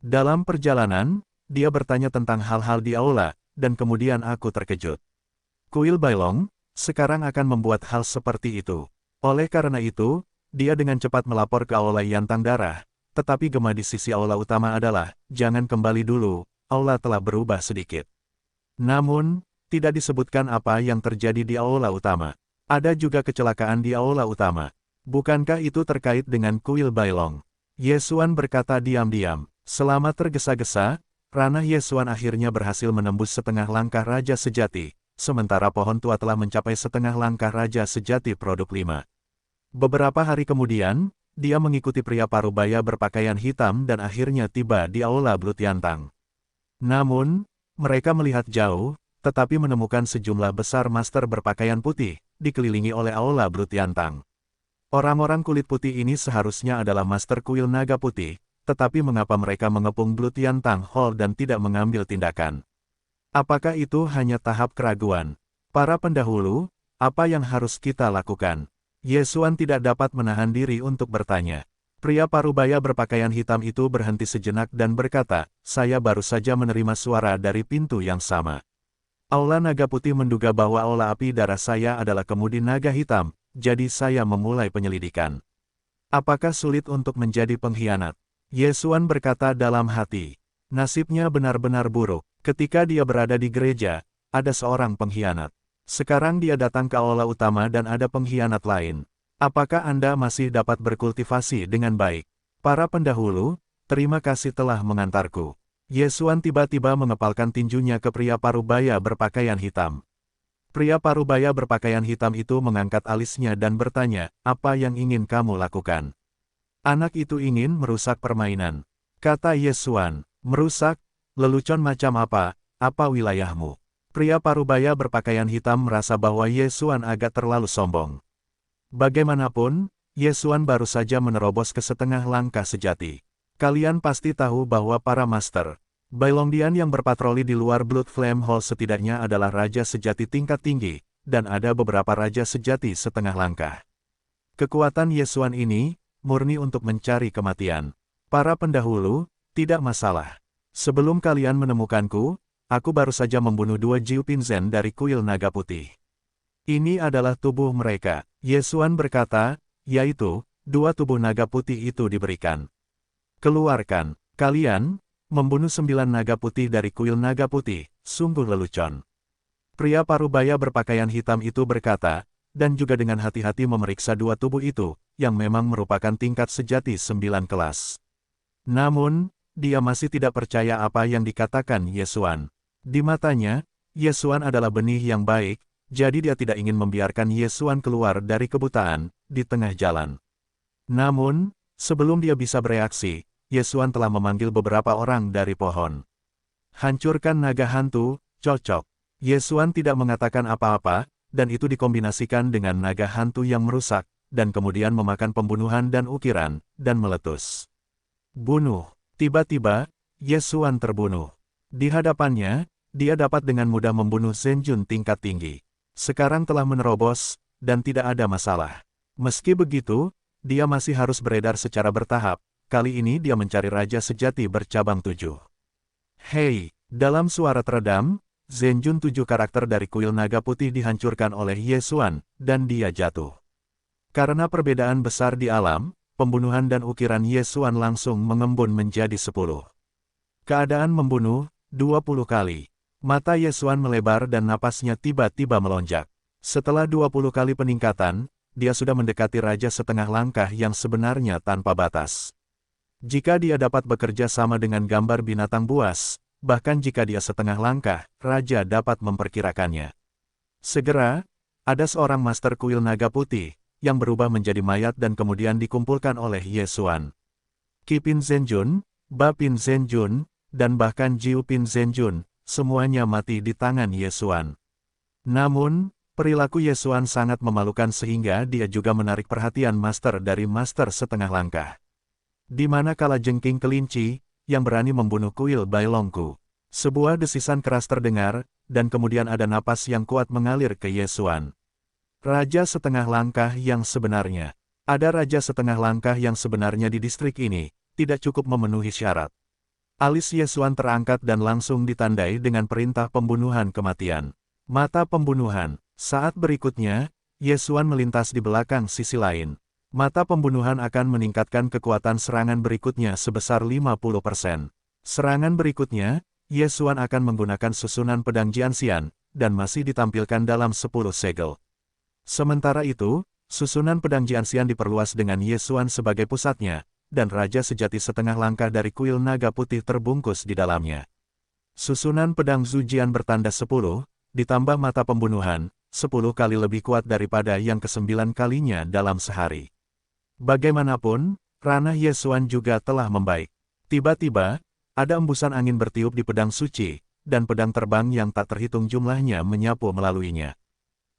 Dalam perjalanan, dia bertanya tentang hal-hal di aula, dan kemudian aku terkejut. Kuil Bailong, sekarang akan membuat hal seperti itu. Oleh karena itu, dia dengan cepat melapor ke aula Yantang Darah, tetapi gema di sisi aula utama adalah, jangan kembali dulu, aula telah berubah sedikit. Namun, tidak disebutkan apa yang terjadi di aula utama. Ada juga kecelakaan di aula utama. Bukankah itu terkait dengan Kuil Bailong? Yesuan berkata diam-diam. Selama tergesa-gesa, ranah Yesuan akhirnya berhasil menembus setengah langkah Raja Sejati, sementara pohon tua telah mencapai setengah langkah Raja Sejati produk 5. Beberapa hari kemudian, dia mengikuti pria parubaya berpakaian hitam dan akhirnya tiba di aula Belut Yantang. Namun, mereka melihat jauh, tetapi menemukan sejumlah besar master berpakaian putih, dikelilingi oleh aula Blood Yantang. Orang-orang kulit putih ini seharusnya adalah Master Kuil Naga Putih, tetapi mengapa mereka mengepung Blood Yantang Hall dan tidak mengambil tindakan? Apakah itu hanya tahap keraguan? Para pendahulu, apa yang harus kita lakukan? Yesuan tidak dapat menahan diri untuk bertanya. Pria parubaya berpakaian hitam itu berhenti sejenak dan berkata, saya baru saja menerima suara dari pintu yang sama. Aula Naga Putih menduga bahwa aula api darah saya adalah kemudi naga hitam, jadi saya memulai penyelidikan. Apakah sulit untuk menjadi pengkhianat? Yesuan berkata dalam hati. Nasibnya benar-benar buruk. Ketika dia berada di gereja, ada seorang pengkhianat. Sekarang dia datang ke aula utama dan ada pengkhianat lain. Apakah Anda masih dapat berkultivasi dengan baik? Para pendahulu, terima kasih telah mengantarku. Yesuan tiba-tiba mengepalkan tinjunya ke pria parubaya berpakaian hitam. Pria parubaya berpakaian hitam itu mengangkat alisnya dan bertanya, apa yang ingin kamu lakukan? Anak itu ingin merusak permainan. Kata Yesuan, merusak? Lelucon macam apa wilayahmu? Pria parubaya berpakaian hitam merasa bahwa Yesuan agak terlalu sombong. Bagaimanapun, Yesuan baru saja menerobos ke setengah langkah sejati. Kalian pasti tahu bahwa para master Bailongdian yang berpatroli di luar Blood Flame Hall setidaknya adalah raja sejati tingkat tinggi, dan ada beberapa raja sejati setengah langkah. Kekuatan Yesuan ini murni untuk mencari kematian. Para pendahulu, tidak masalah. Sebelum kalian menemukanku, aku baru saja membunuh 2 Jiu Pinzen dari kuil naga putih. Ini adalah tubuh mereka, Yesuan berkata, yaitu, 2 tubuh naga putih itu diberikan. Keluarkan, kalian, membunuh 9 naga putih dari kuil naga putih, sungguh lelucon. Pria parubaya berpakaian hitam itu berkata, dan juga dengan hati-hati memeriksa 2 tubuh itu, yang memang merupakan tingkat sejati 9 kelas. Namun, dia masih tidak percaya apa yang dikatakan Yesuan. Di matanya, Yesuan adalah benih yang baik, jadi dia tidak ingin membiarkan Yesuan keluar dari kebutaan, di tengah jalan. Namun, sebelum dia bisa bereaksi, Yesuan telah memanggil beberapa orang dari pohon. Hancurkan naga hantu, cocok. Yesuan tidak mengatakan apa-apa, dan itu dikombinasikan dengan naga hantu yang merusak, dan kemudian memakan pembunuhan dan ukiran, dan meletus. Bunuh. Tiba-tiba, Yesuan terbunuh. Di hadapannya, dia dapat dengan mudah membunuh Zenjun tingkat tinggi. Sekarang telah menerobos, dan tidak ada masalah. Meski begitu, dia masih harus beredar secara bertahap. Kali ini dia mencari raja sejati bercabang 7. Hei, dalam suara teredam, Zenjun 7 karakter dari kuil naga putih dihancurkan oleh Yesuan, dan dia jatuh. Karena perbedaan besar di alam, pembunuhan dan ukiran Yesuan langsung mengembun menjadi 10. Keadaan membunuh, 20 kali. Mata Yesuan melebar dan napasnya tiba-tiba melonjak. Setelah 20 kali peningkatan, dia sudah mendekati raja setengah langkah yang sebenarnya tanpa batas. Jika dia dapat bekerja sama dengan gambar binatang buas, bahkan jika dia setengah langkah, raja dapat memperkirakannya. Segera, ada seorang master kuil naga putih, yang berubah menjadi mayat dan kemudian dikumpulkan oleh Yesuan. Qipin Zenjun, Bapin Zenjun, dan bahkan Jiupin Zenjun, semuanya mati di tangan Yesuan. Namun, perilaku Yesuan sangat memalukan sehingga dia juga menarik perhatian master dari master setengah langkah. Di mana kala jengking kelinci, yang berani membunuh kuil Bailongku. Sebuah desisan keras terdengar, dan kemudian ada napas yang kuat mengalir ke Yesuan. Raja setengah langkah yang sebenarnya. Ada raja setengah langkah yang sebenarnya di distrik ini, tidak cukup memenuhi syarat. Alis Yesuan terangkat dan langsung ditandai dengan perintah pembunuhan kematian. Mata pembunuhan. Saat berikutnya, Yesuan melintas di belakang sisi lain. Mata pembunuhan akan meningkatkan kekuatan serangan berikutnya sebesar 50%. Serangan berikutnya, Yesuan akan menggunakan susunan pedang Jianxian, dan masih ditampilkan dalam 10 segel. Sementara itu, susunan pedang Jianxian diperluas dengan Yesuan sebagai pusatnya, dan raja sejati setengah langkah dari kuil naga putih terbungkus di dalamnya. Susunan pedang Zujian bertanda 10, ditambah mata pembunuhan, 10 kali lebih kuat daripada yang ke-9 kalinya dalam sehari. Bagaimanapun, ranah Yesuan juga telah membaik. Tiba-tiba, ada embusan angin bertiup di pedang suci, dan pedang terbang yang tak terhitung jumlahnya menyapu melaluinya.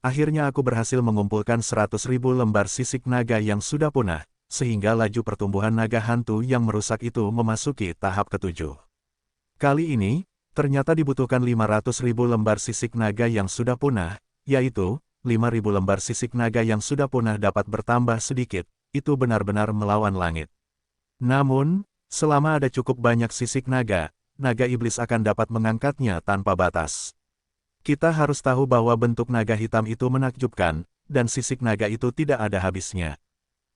akhirnya aku berhasil mengumpulkan 100.000 lembar sisik naga yang sudah punah, sehingga laju pertumbuhan naga hantu yang merusak itu memasuki tahap ketujuh. Kali ini, ternyata dibutuhkan 500.000 lembar sisik naga yang sudah punah, yaitu, 5.000 lembar sisik naga yang sudah punah dapat bertambah sedikit, itu benar-benar melawan langit. Namun, selama ada cukup banyak sisik naga, naga iblis akan dapat mengangkatnya tanpa batas. Kita harus tahu bahwa bentuk naga hitam itu menakjubkan, dan sisik naga itu tidak ada habisnya.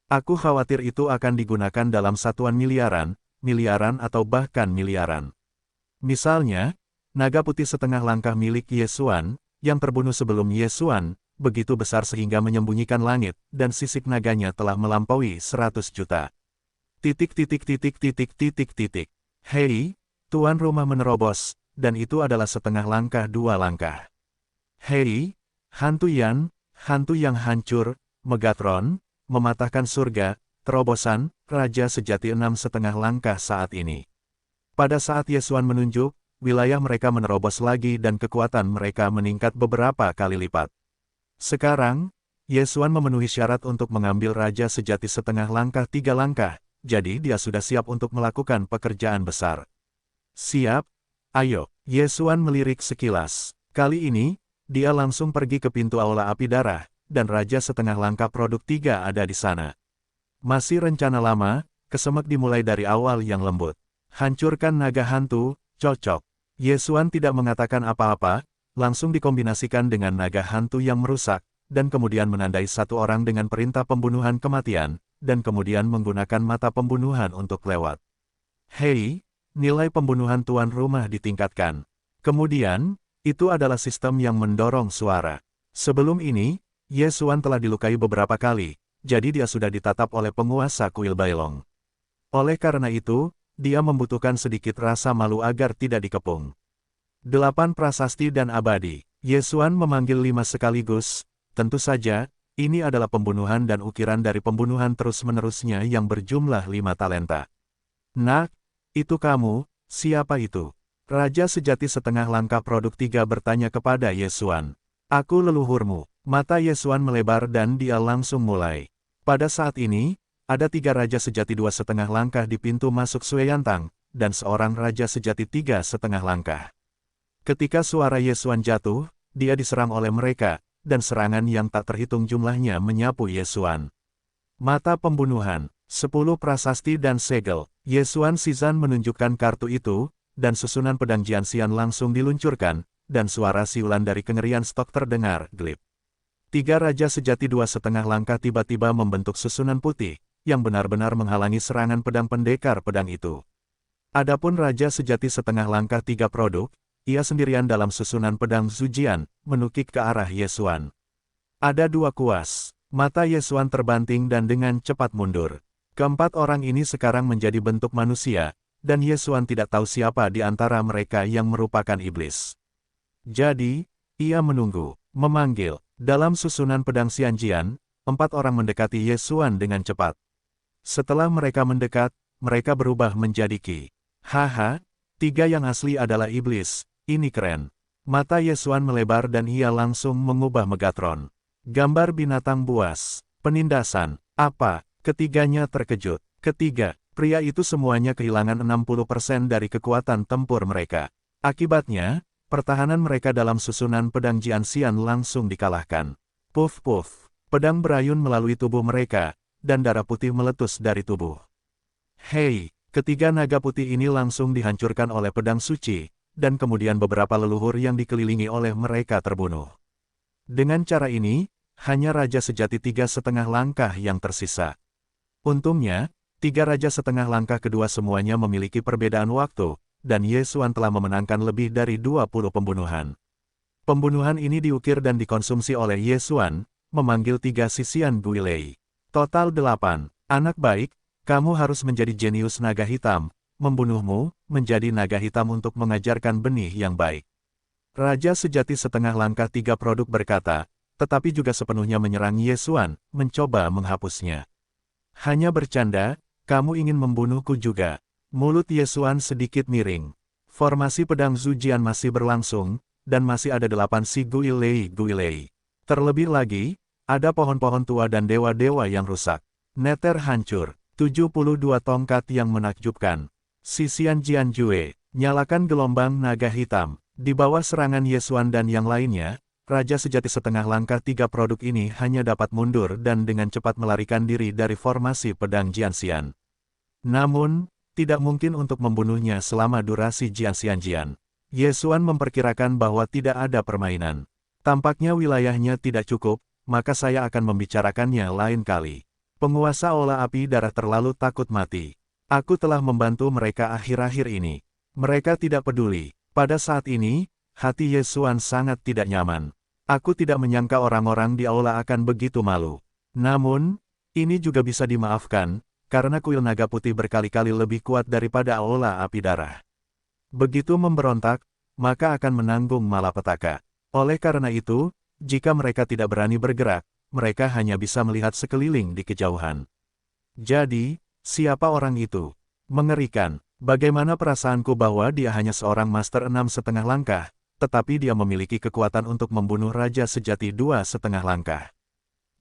Aku khawatir itu akan digunakan dalam satuan miliaran, miliaran atau bahkan miliaran. Misalnya, naga putih setengah langkah milik Yesuan, yang terbunuh sebelum Yesuan, begitu besar sehingga menyembunyikan langit, dan sisik naganya telah melampaui 100 juta. Hei, tuan rumah menerobos, dan itu adalah setengah langkah 2 langkah. Hei, hantu yang hancur, Megatron, mematahkan surga, terobosan, raja sejati 6,5 langkah saat ini. Pada saat Yesuan menunjuk, wilayah mereka menerobos lagi dan kekuatan mereka meningkat beberapa kali lipat. Sekarang, Yesuan memenuhi syarat untuk mengambil raja sejati setengah langkah 3 langkah, jadi dia sudah siap untuk melakukan pekerjaan besar. Siap? Ayo, Yesuan melirik sekilas. Kali ini, dia langsung pergi ke pintu aula api darah, dan raja setengah langkah produk 3 ada di sana. Masih rencana lama, kesemek dimulai dari awal yang lembut. Hancurkan naga hantu, cocok. Yesuan tidak mengatakan apa-apa, langsung dikombinasikan dengan naga hantu yang merusak, dan kemudian menandai satu orang dengan perintah pembunuhan kematian, dan kemudian menggunakan mata pembunuhan untuk lewat. Hei, nilai pembunuhan tuan rumah ditingkatkan. Kemudian, itu adalah sistem yang mendorong suara. Sebelum ini, Yesuan telah dilukai beberapa kali, jadi dia sudah ditatap oleh penguasa kuil Bailong. Oleh karena itu, dia membutuhkan sedikit rasa malu agar tidak dikepung. 8 prasasti dan abadi. Yesuan memanggil 5 sekaligus, tentu saja, ini adalah pembunuhan dan ukiran dari pembunuhan terus-menerusnya yang berjumlah 5 talenta. Nak, itu kamu, siapa itu? Raja sejati setengah langkah produk 3 bertanya kepada Yesuan. Aku leluhurmu. Mata Yesuan melebar dan dia langsung mulai. Pada saat ini, ada 3 raja sejati 2,5 langkah di pintu masuk Sueyantang, dan seorang raja sejati 3,5 langkah. Ketika suara Yesuan jatuh, dia diserang oleh mereka, dan serangan yang tak terhitung jumlahnya menyapu Yesuan. Mata pembunuhan, 10 prasasti dan segel. Yesuan Sizan menunjukkan kartu itu, dan susunan pedang Jianxian langsung diluncurkan, dan suara siulan dari kengerian stok terdengar, glip. 3 raja sejati 2,5 langkah tiba-tiba membentuk susunan putih, yang benar-benar menghalangi serangan pedang pendekar pedang itu. Adapun raja sejati setengah langkah 3 produk, ia sendirian dalam susunan pedang Zujian, menukik ke arah Yesuan. Ada 2 kuas. Mata Yesuan terbanting dan dengan cepat mundur. Keempat orang ini sekarang menjadi bentuk manusia, dan Yesuan tidak tahu siapa di antara mereka yang merupakan iblis. Jadi, ia menunggu, memanggil. Dalam susunan pedang Xianjian, 4 orang mendekati Yesuan dengan cepat. Setelah mereka mendekat, mereka berubah menjadi Qi. Haha, 3 yang asli adalah iblis. Ini keren. Mata Yesuan melebar dan ia langsung mengubah Megatron. Gambar binatang buas. Penindasan. Apa? Ketiganya terkejut. Ketiga, pria itu semuanya kehilangan 60% dari kekuatan tempur mereka. Akibatnya, pertahanan mereka dalam susunan pedang Jianxian langsung dikalahkan. Puff-puff. Pedang berayun melalui tubuh mereka, dan darah putih meletus dari tubuh. Hei, ketiga naga putih ini langsung dihancurkan oleh pedang suci, dan kemudian beberapa leluhur yang dikelilingi oleh mereka terbunuh. Dengan cara ini, hanya raja sejati 3,5 langkah yang tersisa. Untungnya, 3 raja setengah langkah kedua semuanya memiliki perbedaan waktu, dan Yesuan telah memenangkan lebih dari 20 pembunuhan. Pembunuhan ini diukir dan dikonsumsi oleh Yesuan, memanggil 3 sisian Guilei. Total 8. Anak baik, kamu harus menjadi jenius naga hitam, membunuhmu, menjadi naga hitam untuk mengajarkan benih yang baik. Raja sejati setengah langkah 3 produk berkata, tetapi juga sepenuhnya menyerang Yesuan, mencoba menghapusnya. Hanya bercanda, kamu ingin membunuhku juga. Mulut Yesuan sedikit miring. Formasi pedang Zujian masih berlangsung, dan masih ada 8 si Guilei. Terlebih lagi, ada pohon-pohon tua dan dewa-dewa yang rusak. Nether hancur. 72 tongkat yang menakjubkan. Sisian Jianjue, nyalakan gelombang naga hitam. Di bawah serangan Yesuan dan yang lainnya, Raja Sejati setengah langkah 3 produk ini hanya dapat mundur dan dengan cepat melarikan diri dari formasi pedang Jianxian. Namun, tidak mungkin untuk membunuhnya selama durasi Jianxian. Yesuan memperkirakan bahwa tidak ada permainan. Tampaknya wilayahnya tidak cukup, maka saya akan membicarakannya lain kali. Penguasa olah api darah terlalu takut mati. Aku telah membantu mereka akhir-akhir ini. Mereka tidak peduli. Pada saat ini, hati Yesuan sangat tidak nyaman. Aku tidak menyangka orang-orang di aula akan begitu malu. Namun, ini juga bisa dimaafkan, karena kuil naga putih berkali-kali lebih kuat daripada aula api darah. Begitu memberontak, maka akan menanggung malapetaka. Oleh karena itu, jika mereka tidak berani bergerak, mereka hanya bisa melihat sekeliling di kejauhan. Jadi, siapa orang itu? Mengerikan. Bagaimana perasaanku bahwa dia hanya seorang Master 6,5 langkah, tetapi dia memiliki kekuatan untuk membunuh Raja Sejati 2,5 langkah.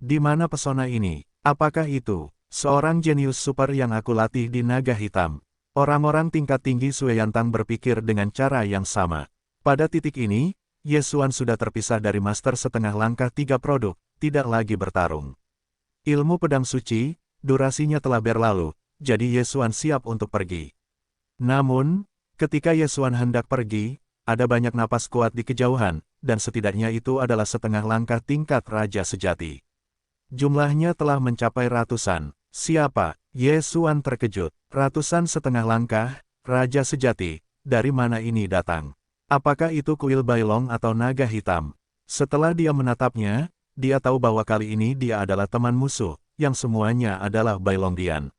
Di mana pesona ini? Apakah itu seorang jenius super yang aku latih di naga hitam? Orang-orang tingkat tinggi Sueyantang berpikir dengan cara yang sama. Pada titik ini, Yesuan sudah terpisah dari Master setengah langkah 3 produk, tidak lagi bertarung. Ilmu pedang suci, durasinya telah berlalu, jadi Yesuan siap untuk pergi. Namun, ketika Yesuan hendak pergi, ada banyak napas kuat di kejauhan, dan setidaknya itu adalah setengah langkah tingkat Raja Sejati. Jumlahnya telah mencapai ratusan. Siapa? Yesuan terkejut. Ratusan setengah langkah, Raja Sejati, dari mana ini datang? Apakah itu kuil Bailong atau naga hitam? Setelah dia menatapnya, dia tahu bahwa kali ini dia adalah teman musuh, yang semuanya adalah Bailongdian.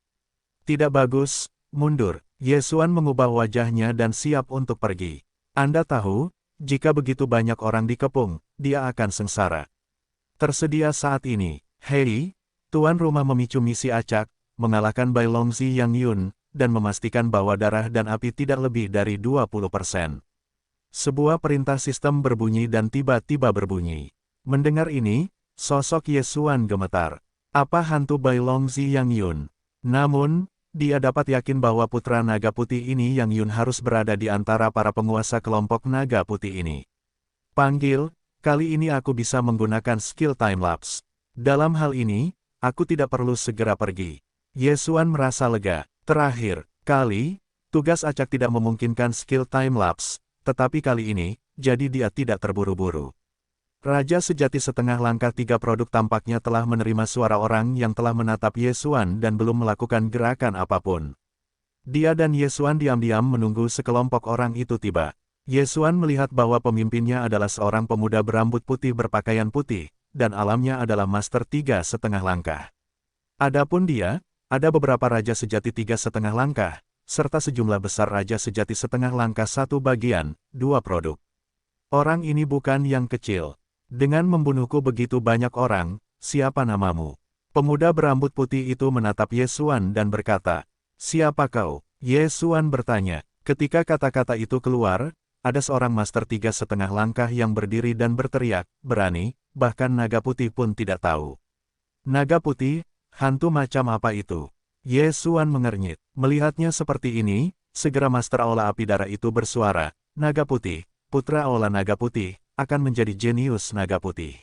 Tidak bagus, mundur. Yesuan mengubah wajahnya dan siap untuk pergi. Anda tahu, jika begitu banyak orang dikepung, dia akan sengsara. Tersedia saat ini. Hei, tuan rumah memicu misi acak, mengalahkan Bailongzi Yang Yun, dan memastikan bahwa darah dan api tidak lebih dari 20%. Sebuah perintah sistem berbunyi dan tiba-tiba berbunyi. Mendengar ini, sosok Yesuan gemetar. Apa hantu Bailongzi Yang Yun? Namun, dia dapat yakin bahwa putra naga putih ini Yang Yun harus berada di antara para penguasa kelompok naga putih ini. Panggil, kali ini aku bisa menggunakan skill time-lapse. Dalam hal ini, aku tidak perlu segera pergi. Yesuan merasa lega. Terakhir kali, tugas acak tidak memungkinkan skill time-lapse, tetapi kali ini, jadi dia tidak terburu-buru. Raja Sejati setengah langkah 3 produk tampaknya telah menerima suara orang yang telah menatap Yesuan dan belum melakukan gerakan apapun. Dia dan Yesuan diam-diam menunggu sekelompok orang itu tiba. Yesuan melihat bahwa pemimpinnya adalah seorang pemuda berambut putih berpakaian putih, dan alamnya adalah Master 3,5 langkah. Adapun dia, ada beberapa Raja Sejati 3,5 langkah, serta sejumlah besar Raja Sejati setengah langkah 1/2, 2 produk. Orang ini bukan yang kecil. Dengan membunuhku begitu banyak orang, siapa namamu? Pemuda berambut putih itu menatap Yesuan dan berkata, siapa kau? Yesuan bertanya. Ketika kata-kata itu keluar, ada seorang Master 3,5 langkah yang berdiri dan berteriak, berani, bahkan naga putih pun tidak tahu. Naga putih, hantu macam apa itu? Yesuan mengernyit. Melihatnya seperti ini, segera Master Aula Api Darah itu bersuara, naga putih, putra Aula Naga Putih, akan menjadi jenius naga putih.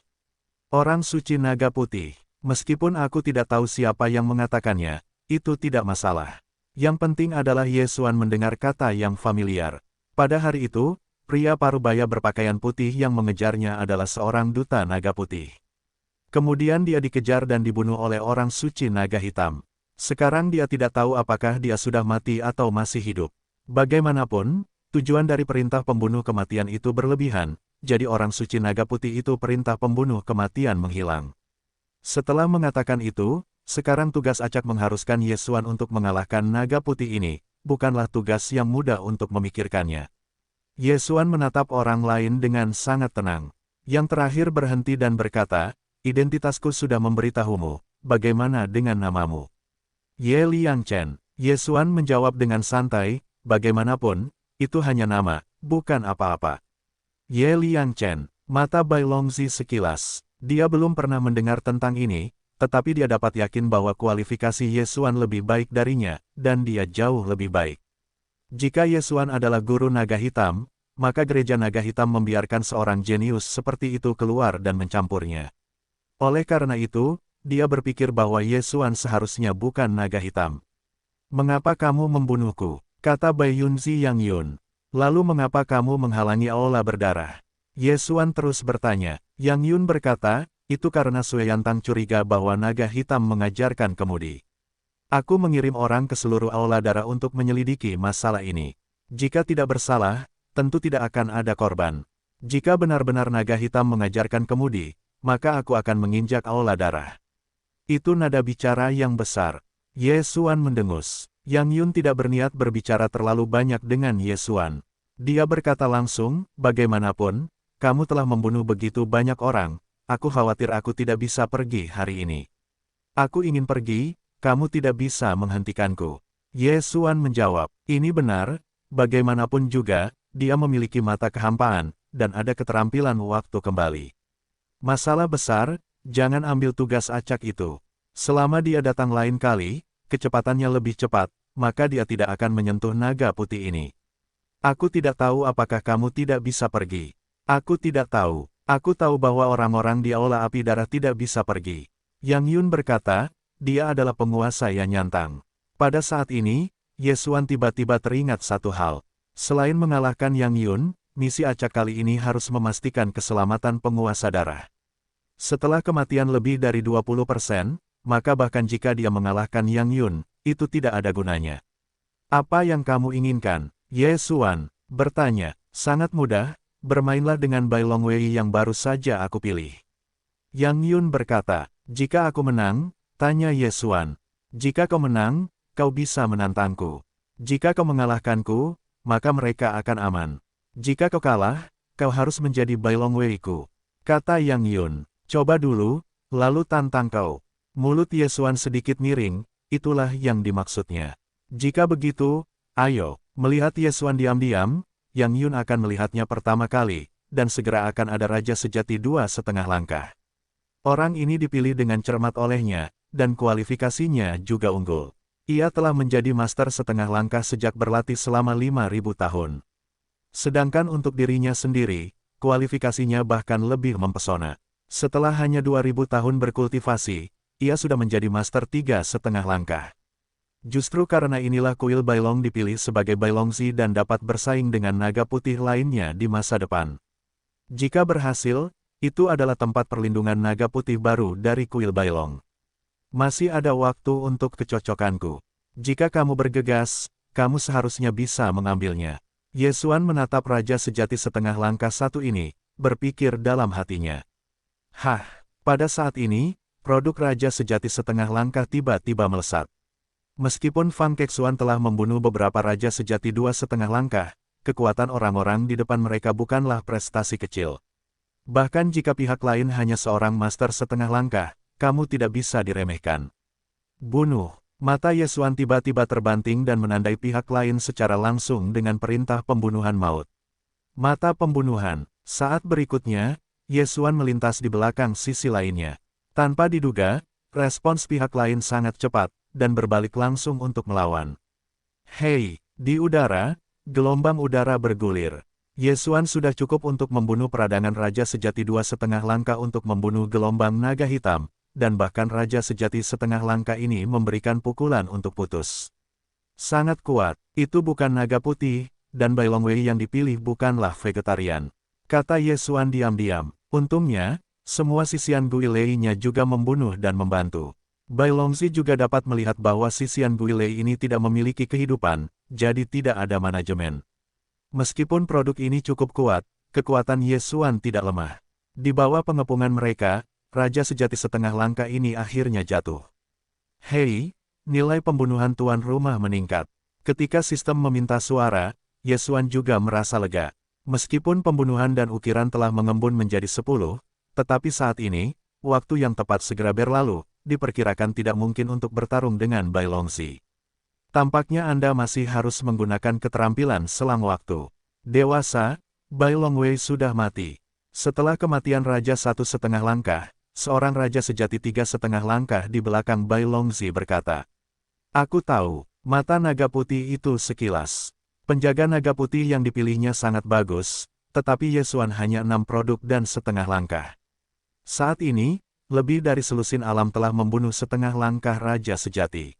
Orang suci naga putih. Meskipun aku tidak tahu siapa yang mengatakannya, itu tidak masalah. Yang penting adalah Yesuan mendengar kata yang familiar. Pada hari itu, pria parubaya berpakaian putih yang mengejarnya adalah seorang duta naga putih. Kemudian dia dikejar dan dibunuh oleh orang suci naga hitam. Sekarang dia tidak tahu apakah dia sudah mati atau masih hidup. Bagaimanapun, tujuan dari perintah pembunuh kematian itu berlebihan. Jadi orang suci naga putih itu perintah pembunuh kematian menghilang. Setelah mengatakan itu, sekarang tugas acak mengharuskan Yesuan untuk mengalahkan naga putih ini, bukanlah tugas yang mudah untuk memikirkannya. Yesuan menatap orang lain dengan sangat tenang. Yang terakhir berhenti dan berkata, identitasku sudah memberitahumu, bagaimana dengan namamu? Ye Liang Chen. Yesuan menjawab dengan santai, bagaimanapun, itu hanya nama, bukan apa-apa. Ye Liang Chen, mata Bailongzi sekilas. Dia belum pernah mendengar tentang ini, tetapi dia dapat yakin bahwa kualifikasi Yesuan lebih baik darinya, dan dia jauh lebih baik. Jika Yesuan adalah guru naga hitam, maka gereja naga hitam membiarkan seorang jenius seperti itu keluar dan mencampurnya. Oleh karena itu, dia berpikir bahwa Yesuan seharusnya bukan naga hitam. "Mengapa kamu membunuhku?" kata Bai Yunzi Yang Yun. "Lalu mengapa kamu menghalangi aula berdarah?" Yesuan terus bertanya. Yang Yun berkata, "Itu karena Sue Yantang curiga bahwa naga hitam mengajarkan kemudi. Aku mengirim orang ke seluruh aula darah untuk menyelidiki masalah ini. Jika tidak bersalah, tentu tidak akan ada korban. Jika benar-benar naga hitam mengajarkan kemudi, maka aku akan menginjak aula darah." Itu nada bicara yang besar. Yesuan mendengus. Yang Yun tidak berniat berbicara terlalu banyak dengan Yesuan. Dia berkata langsung, "Bagaimanapun, kamu telah membunuh begitu banyak orang, aku khawatir aku tidak bisa pergi hari ini. Aku ingin pergi, kamu tidak bisa menghentikanku." Yesuan menjawab, "Ini benar, bagaimanapun juga, dia memiliki mata kehampaan, dan ada keterampilan waktu kembali. Masalah besar, jangan ambil tugas acak itu. Selama dia datang lain kali, kecepatannya lebih cepat, maka dia tidak akan menyentuh naga putih ini. Aku tidak tahu apakah kamu tidak bisa pergi. Aku tidak tahu. Aku tahu bahwa orang-orang di aula api darah tidak bisa pergi." Yang Yun berkata, dia adalah penguasa yang nyantang. Pada saat ini, Yesuan tiba-tiba teringat satu hal. Selain mengalahkan Yang Yun, misi acak kali ini harus memastikan keselamatan penguasa darah. Setelah kematian lebih dari 20%, maka bahkan jika dia mengalahkan Yang Yun, itu tidak ada gunanya. "Apa yang kamu inginkan?" Yesuan bertanya. "Sangat mudah, bermainlah dengan Bai Longwei yang baru saja aku pilih." Yang Yun berkata, "Jika aku menang," tanya Yesuan. "Jika kau menang, kau bisa menantangku. Jika kau mengalahkanku, maka mereka akan aman. Jika kau kalah, kau harus menjadi Bai Longwei-ku," kata Yang Yun. "Coba dulu, lalu tantang kau." Mulut Yesuan sedikit miring, itulah yang dimaksudnya. Jika begitu, ayo. Melihat Yesuan diam-diam, Yang Yun akan melihatnya pertama kali, dan segera akan ada raja sejati 2,5 langkah. Orang ini dipilih dengan cermat olehnya, dan kualifikasinya juga unggul. Ia telah menjadi master setengah langkah sejak berlatih selama 5.000 tahun. Sedangkan untuk dirinya sendiri, kualifikasinya bahkan lebih mempesona. Setelah hanya 2.000 tahun berkultivasi, ia sudah menjadi master 3,5 langkah. Justru karena inilah kuil Bailong dipilih sebagai Bailongzi dan dapat bersaing dengan naga putih lainnya di masa depan. Jika berhasil, itu adalah tempat perlindungan naga putih baru dari kuil Bailong. Masih ada waktu untuk kecocokanku. Jika kamu bergegas, kamu seharusnya bisa mengambilnya. Yesuan menatap raja sejati setengah langkah satu ini, berpikir dalam hatinya. Hah, pada saat ini, produk raja sejati setengah langkah tiba-tiba melesat. Meskipun Fang Kexuan telah membunuh beberapa raja sejati 2,5 langkah, kekuatan orang-orang di depan mereka bukanlah prestasi kecil. Bahkan jika pihak lain hanya seorang master setengah langkah, kamu tidak bisa diremehkan. Bunuh. Mata Yesuan tiba-tiba terbanting dan menandai pihak lain secara langsung dengan perintah pembunuhan maut. Mata pembunuhan. Saat berikutnya, Yesuan melintas di belakang sisi lainnya. Tanpa diduga, respons pihak lain sangat cepat, dan berbalik langsung untuk melawan. Hei, di udara, gelombang udara bergulir. Yesuan sudah cukup untuk membunuh peradangan Raja Sejati 2,5 langkah untuk membunuh gelombang naga hitam, dan bahkan Raja Sejati setengah langkah ini memberikan pukulan untuk putus. Sangat kuat, itu bukan naga putih, dan Bai Longwei yang dipilih bukanlah vegetarian, kata Yesuan diam-diam. Untungnya, semua sisian Guilei-nya juga membunuh dan membantu. Bai Longzi juga dapat melihat bahwa sisian Guilei ini tidak memiliki kehidupan, jadi tidak ada manajemen. Meskipun produk ini cukup kuat, kekuatan Yesuan tidak lemah. Di bawah pengepungan mereka, Raja Sejati setengah langkah ini akhirnya jatuh. Hei, nilai pembunuhan tuan rumah meningkat. Ketika sistem meminta suara, Yesuan juga merasa lega. Meskipun pembunuhan dan ukiran telah mengembun menjadi 10, tetapi saat ini, waktu yang tepat segera berlalu, diperkirakan tidak mungkin untuk bertarung dengan Bai Longzi. Tampaknya Anda masih harus menggunakan keterampilan selang waktu. Dewasa, Bai Longwei sudah mati. Setelah kematian Raja 1,5 langkah, seorang Raja sejati 3,5 langkah di belakang Bai Longzi berkata, "Aku tahu, mata naga putih itu sekilas. Penjaga naga putih yang dipilihnya sangat bagus, tetapi Ye Xuan hanya 6 produk dan setengah langkah. Saat ini, lebih dari selusin alam telah membunuh setengah langkah Raja sejati.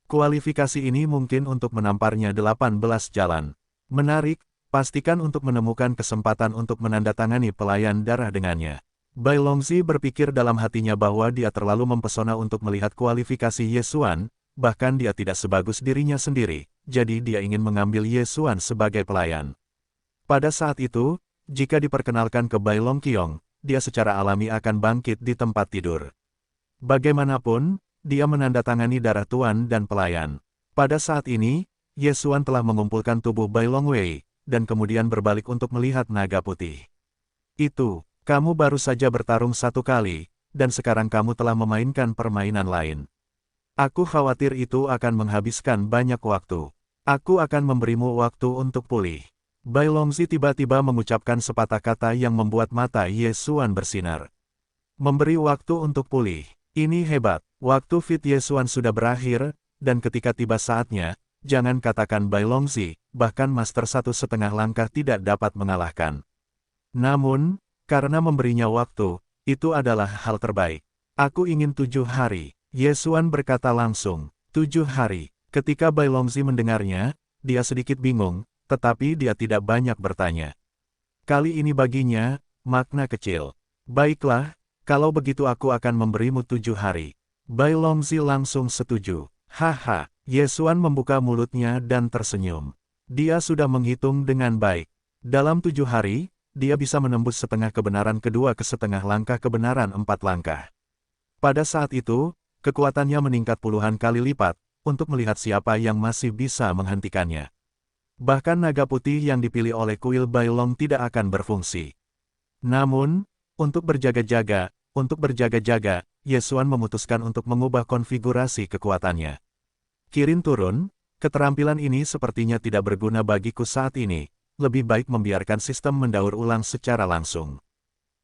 Kualifikasi ini mungkin untuk menamparnya 18 jalan. Menarik, pastikan untuk menemukan kesempatan untuk menandatangani pelayan darah dengannya." Bai Longzi berpikir dalam hatinya bahwa dia terlalu mempesona untuk melihat kualifikasi Ye Xuan, bahkan dia tidak sebagus dirinya sendiri, jadi dia ingin mengambil Ye Xuan sebagai pelayan. Pada saat itu, jika diperkenalkan ke Bai Longqiong, dia secara alami akan bangkit di tempat tidur. Bagaimanapun, dia menandatangani darah tuan dan pelayan. Pada saat ini, Ye Xuan telah mengumpulkan tubuh Bai Longwei, dan kemudian berbalik untuk melihat naga putih. "Itu, kamu baru saja bertarung 1 kali, dan sekarang kamu telah memainkan permainan lain. Aku khawatir itu akan menghabiskan banyak waktu. Aku akan memberimu waktu untuk pulih." Bai Longzi tiba-tiba mengucapkan sepatah kata yang membuat mata Ye Xuan bersinar. "Memberi waktu untuk pulih. Ini hebat. Waktu fit Ye Xuan sudah berakhir, dan ketika tiba saatnya, jangan katakan Bai Longzi, bahkan Master 1,5 langkah tidak dapat mengalahkan. Namun, karena memberinya waktu, itu adalah hal terbaik. Aku ingin 7 hari. Ye Xuan berkata langsung. 7 hari. Ketika Bai Longzi mendengarnya, dia sedikit bingung, tetapi dia tidak banyak bertanya. Kali ini baginya, makna kecil. "Baiklah, kalau begitu aku akan memberimu 7 hari. Bai Longzi langsung setuju. Haha, Ye Xuan membuka mulutnya dan tersenyum. Dia sudah menghitung dengan baik. Dalam 7 hari, dia bisa menembus setengah kebenaran kedua ke setengah langkah kebenaran 4 langkah. Pada saat itu, kekuatannya meningkat puluhan kali lipat, untuk melihat siapa yang masih bisa menghentikannya. Bahkan naga putih yang dipilih oleh kuil Bai Long tidak akan berfungsi. Namun, untuk berjaga-jaga, Ye Xuan memutuskan untuk mengubah konfigurasi kekuatannya. Kirin turun, keterampilan ini sepertinya tidak berguna bagiku saat ini, lebih baik membiarkan sistem mendaur ulang secara langsung.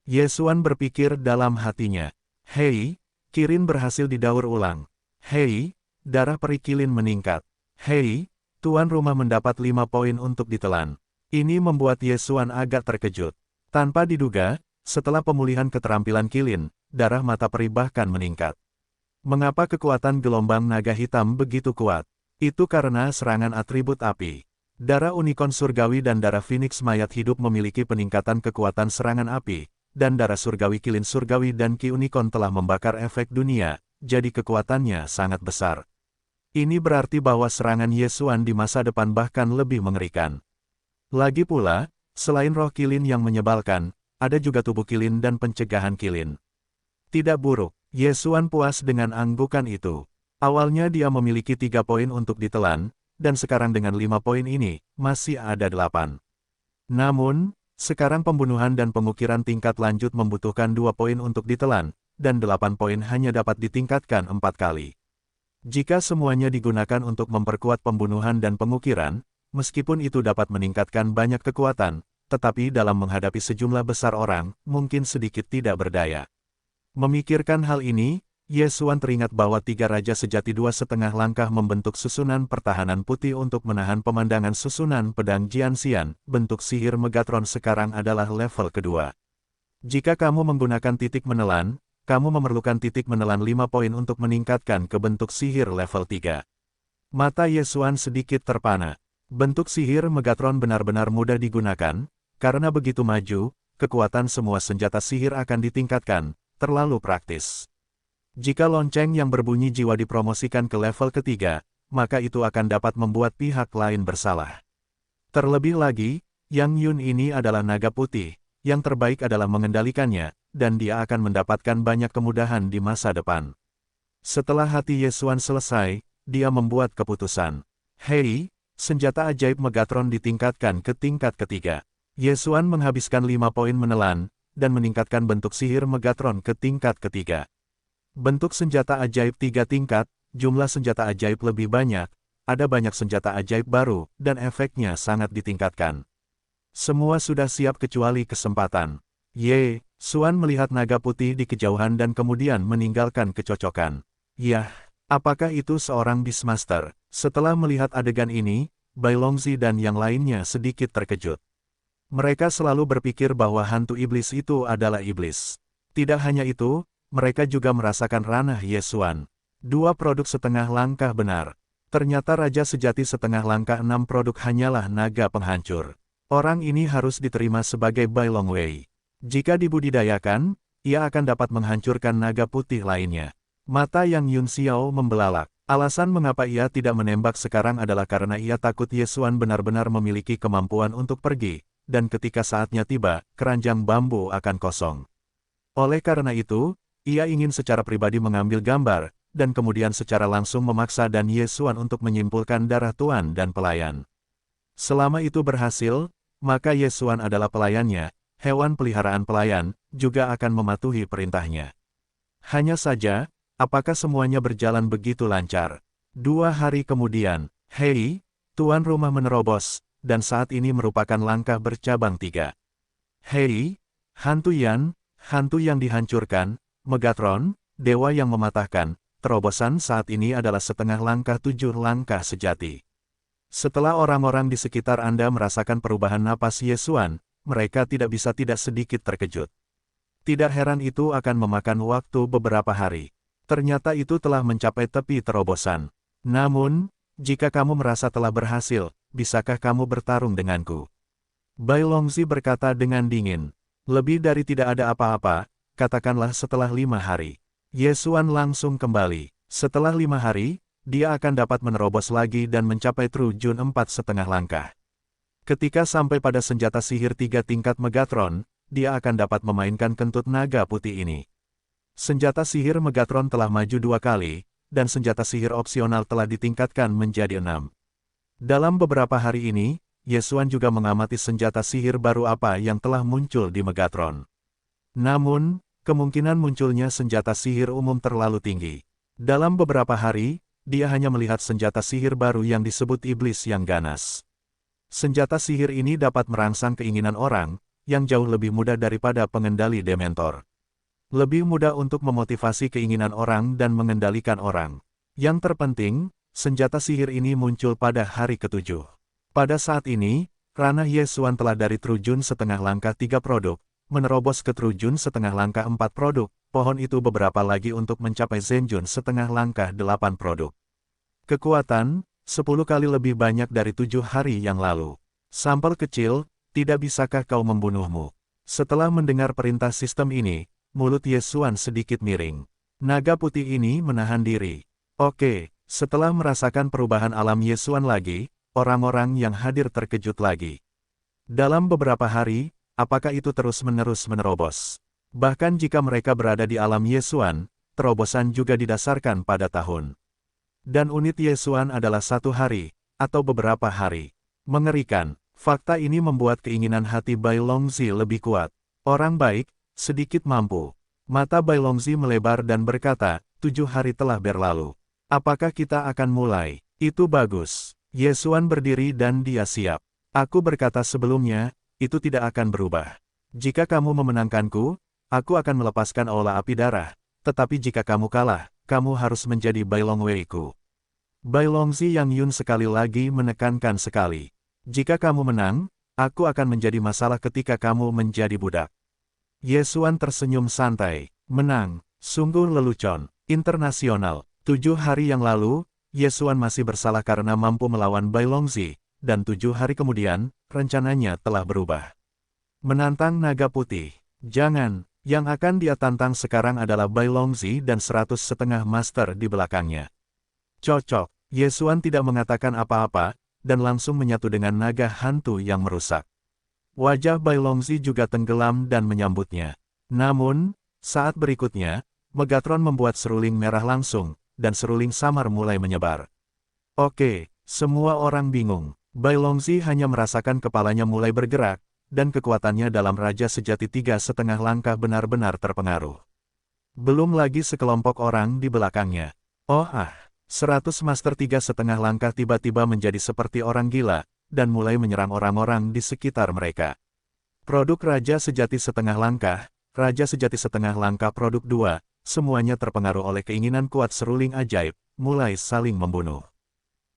Ye Xuan berpikir dalam hatinya. Hei, Kirin berhasil didaur ulang. Hei, darah peri Kilin meningkat. Hei, tuan rumah mendapat 5 poin untuk ditelan. Ini membuat Ye Xuan agak terkejut. Tanpa diduga, setelah pemulihan keterampilan Kilin, darah mata peri bahkan meningkat. Mengapa kekuatan gelombang naga hitam begitu kuat? Itu karena serangan atribut api. Darah unicorn surgawi dan darah phoenix mayat hidup memiliki peningkatan kekuatan serangan api, dan darah surgawi Kilin surgawi dan Ki unicorn telah membakar efek dunia, jadi kekuatannya sangat besar. Ini berarti bahwa serangan Ye Xuan di masa depan bahkan lebih mengerikan. Lagi pula, selain roh Kilin yang menyebalkan, ada juga tubuh Kilin dan pencegahan Kilin. Tidak buruk, Ye Xuan puas dengan anggukan itu. Awalnya dia memiliki 3 poin untuk ditelan, dan sekarang dengan 5 poin ini, masih ada 8. Namun, sekarang pembunuhan dan pengukiran tingkat lanjut membutuhkan 2 poin untuk ditelan, dan 8 poin hanya dapat ditingkatkan 4 kali. Jika semuanya digunakan untuk memperkuat pembunuhan dan pengukiran, meskipun itu dapat meningkatkan banyak kekuatan, tetapi dalam menghadapi sejumlah besar orang, mungkin sedikit tidak berdaya. Memikirkan hal ini, Ye Xuan teringat bahwa 3 raja sejati 2,5 langkah membentuk susunan pertahanan putih untuk menahan pemandangan susunan pedang Jianxian. Bentuk sihir Megatron sekarang adalah level kedua. Jika kamu menggunakan titik menelan, kamu memerlukan titik menelan 5 poin untuk meningkatkan ke bentuk sihir level 3. Mata Ye Xuan sedikit terpana. Bentuk sihir Megatron benar-benar mudah digunakan, karena begitu maju, kekuatan semua senjata sihir akan ditingkatkan, terlalu praktis. Jika lonceng yang berbunyi jiwa dipromosikan ke level ketiga, maka itu akan dapat membuat pihak lain bersalah. Terlebih lagi, Yang Yun ini adalah naga putih, yang terbaik adalah mengendalikannya, dan dia akan mendapatkan banyak kemudahan di masa depan. Setelah hati Ye Xuan selesai, dia membuat keputusan. Hei, senjata ajaib Megatron ditingkatkan ke tingkat ketiga. Ye Xuan menghabiskan 5 poin menelan, dan meningkatkan bentuk sihir Megatron ke tingkat ketiga. Bentuk senjata ajaib 3 tingkat, jumlah senjata ajaib lebih banyak, ada banyak senjata ajaib baru, dan efeknya sangat ditingkatkan. Semua sudah siap kecuali kesempatan. Ye, Xuan melihat naga putih di kejauhan dan kemudian meninggalkan kecocokan. Yah, apakah itu seorang Beastmaster? Setelah melihat adegan ini, Bai Longzi dan yang lainnya sedikit terkejut. Mereka selalu berpikir bahwa hantu iblis itu adalah iblis. Tidak hanya itu, mereka juga merasakan ranah Ye Xuan. 2 produk setengah langkah benar. Ternyata Raja Sejati setengah langkah 6 produk hanyalah naga penghancur. Orang ini harus diterima sebagai Bai Longwei. Jika dibudidayakan, ia akan dapat menghancurkan naga putih lainnya. Mata Yang Yun Xiao membelalak. Alasan mengapa ia tidak menembak sekarang adalah karena ia takut Ye Xuan benar-benar memiliki kemampuan untuk pergi, dan ketika saatnya tiba, keranjang bambu akan kosong. Oleh karena itu, ia ingin secara pribadi mengambil gambar, dan kemudian secara langsung memaksa dan Ye Xuan untuk menyimpulkan darah tuan dan pelayan. Selama itu berhasil, maka Ye Xuan adalah pelayannya, hewan peliharaan pelayan, juga akan mematuhi perintahnya. Hanya saja, apakah semuanya berjalan begitu lancar? 2 hari kemudian, Hei, tuan rumah menerobos, dan saat ini merupakan langkah bercabang 3. Hei, hantu Yan, hantu yang dihancurkan, Megatron, dewa yang mematahkan, terobosan saat ini adalah setengah langkah 7 langkah sejati. Setelah orang-orang di sekitar Anda merasakan perubahan napas Ye Xuan, mereka tidak bisa tidak sedikit terkejut. Tidak heran itu akan memakan waktu beberapa hari. Ternyata itu telah mencapai tepi terobosan. Namun, jika kamu merasa telah berhasil, bisakah kamu bertarung denganku? Bai Longzi berkata dengan dingin. Lebih dari tidak ada apa-apa, katakanlah setelah 5 hari. Ye Xuan langsung kembali. Setelah 5 hari, dia akan dapat menerobos lagi dan mencapai terjun 4,5 langkah. Ketika sampai pada senjata sihir 3 tingkat Megatron, dia akan dapat memainkan kentut naga putih ini. Senjata sihir Megatron telah maju 2 kali, dan senjata sihir opsional telah ditingkatkan menjadi 6. Dalam beberapa hari ini, Ye Xuan juga mengamati senjata sihir baru apa yang telah muncul di Megatron. Namun, kemungkinan munculnya senjata sihir umum terlalu tinggi. Dalam beberapa hari, dia hanya melihat senjata sihir baru yang disebut iblis yang ganas. Senjata sihir ini dapat merangsang keinginan orang, yang jauh lebih mudah daripada pengendali Dementor. Lebih mudah untuk memotivasi keinginan orang dan mengendalikan orang. Yang terpenting, senjata sihir ini muncul pada hari ke-7. Pada saat ini, ranah Ye Xuan telah dari terjun setengah langkah 3 produk, menerobos ke terjun setengah langkah 4 produk, pohon itu beberapa lagi untuk mencapai Zhenjun setengah langkah 8 produk. Kekuatan, 10 kali lebih banyak dari 7 hari yang lalu. Sampel kecil, tidak bisakah kau membunuhmu? Setelah mendengar perintah sistem ini, mulut Ye Xuan sedikit miring. Naga putih ini menahan diri. Oke, setelah merasakan perubahan alam Ye Xuan lagi, orang-orang yang hadir terkejut lagi. Dalam beberapa hari, apakah itu terus-menerus menerobos? Bahkan jika mereka berada di alam Ye Xuan, terobosan juga didasarkan pada tahun. Dan unit Ye Xuan adalah 1 hari, atau beberapa hari. Mengerikan, fakta ini membuat keinginan hati Bai Longzi lebih kuat. Orang baik, sedikit mampu. Mata Bai Longzi melebar dan berkata, 7 hari telah berlalu. Apakah kita akan mulai? Itu bagus. Ye Xuan berdiri dan dia siap. Aku berkata sebelumnya, itu tidak akan berubah. Jika kamu memenangkanku, aku akan melepaskan aula api darah. Tetapi jika kamu kalah, kamu harus menjadi Bai Longwei-ku. Bai Longzi yang Yun sekali lagi menekankan sekali. Jika kamu menang, aku akan menjadi masalah ketika kamu menjadi budak. Ye Xuan tersenyum santai. Menang, sungguh lelucon. Internasional. 7 hari yang lalu, Ye Xuan masih bersalah karena mampu melawan Bai Longzi, dan 7 hari kemudian, rencananya telah berubah. Menantang naga putih. Jangan, yang akan dia tantang sekarang adalah Bai Longzi dan 100,5 master di belakangnya. Cocok. Ye Xuan tidak mengatakan apa-apa, dan langsung menyatu dengan naga hantu yang merusak. Wajah Bai Longzi juga tenggelam dan menyambutnya. Namun, saat berikutnya, Megatron membuat seruling merah langsung, dan seruling samar mulai menyebar. Oke, semua orang bingung. Bai Longzi hanya merasakan kepalanya mulai bergerak, dan kekuatannya dalam Raja Sejati 3,5 langkah benar-benar terpengaruh. Belum lagi sekelompok orang di belakangnya. 100 Master 3,5 langkah tiba-tiba menjadi seperti orang gila, dan mulai menyerang orang-orang di sekitar mereka. Produk Raja Sejati Setengah Langkah, Raja Sejati Setengah Langkah Produk 2, semuanya terpengaruh oleh keinginan kuat seruling ajaib, mulai saling membunuh.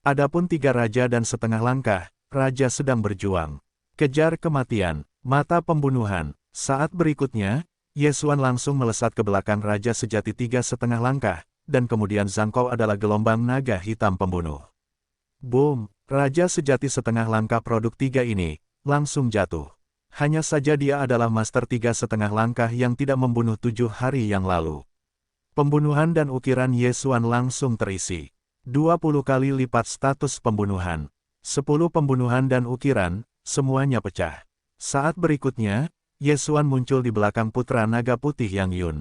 Adapun 3 Raja dan Setengah Langkah, Raja sedang berjuang. Kejar kematian, mata pembunuhan. Saat berikutnya, Yesuan langsung melesat ke belakang Raja Sejati 3,5 langkah, dan kemudian Zhangkou adalah gelombang naga hitam pembunuh. Boom! Raja Sejati Setengah Langkah Produk 3 ini, langsung jatuh. Hanya saja dia adalah Master 3,5 langkah yang tidak membunuh 7 hari yang lalu. Pembunuhan dan ukiran Yesuan langsung terisi. 20 kali lipat status pembunuhan. 10 pembunuhan dan ukiran, semuanya pecah. Saat berikutnya, Yesuan muncul di belakang putra naga putih Yang Yun.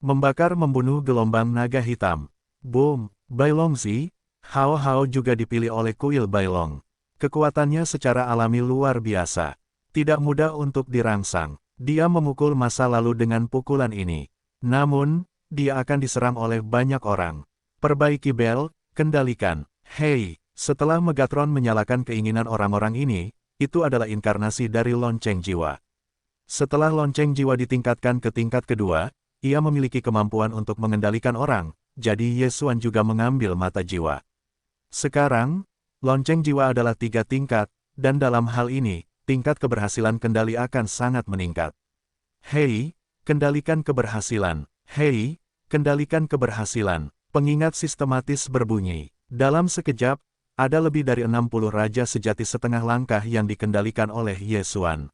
Membakar membunuh gelombang naga hitam. Boom! Bailongzi, Hao Hao juga dipilih oleh kuil Bailong. Kekuatannya secara alami luar biasa. Tidak mudah untuk dirangsang. Dia memukul masa lalu dengan pukulan ini. Namun, dia akan diserang oleh banyak orang. Perbaiki bel, kendalikan. Hei, setelah Megatron menyalakan keinginan orang-orang ini, itu adalah inkarnasi dari lonceng jiwa. Setelah lonceng jiwa ditingkatkan ke tingkat kedua, ia memiliki kemampuan untuk mengendalikan orang, jadi Yesuan juga mengambil mata jiwa. Sekarang, lonceng jiwa adalah 3 tingkat, dan dalam hal ini, tingkat keberhasilan kendali akan sangat meningkat. Hei, kendalikan keberhasilan. Hei, kendalikan keberhasilan. Pengingat sistematis berbunyi. Dalam sekejap, ada lebih dari 60 Raja Sejati Setengah Langkah yang dikendalikan oleh Yesuan.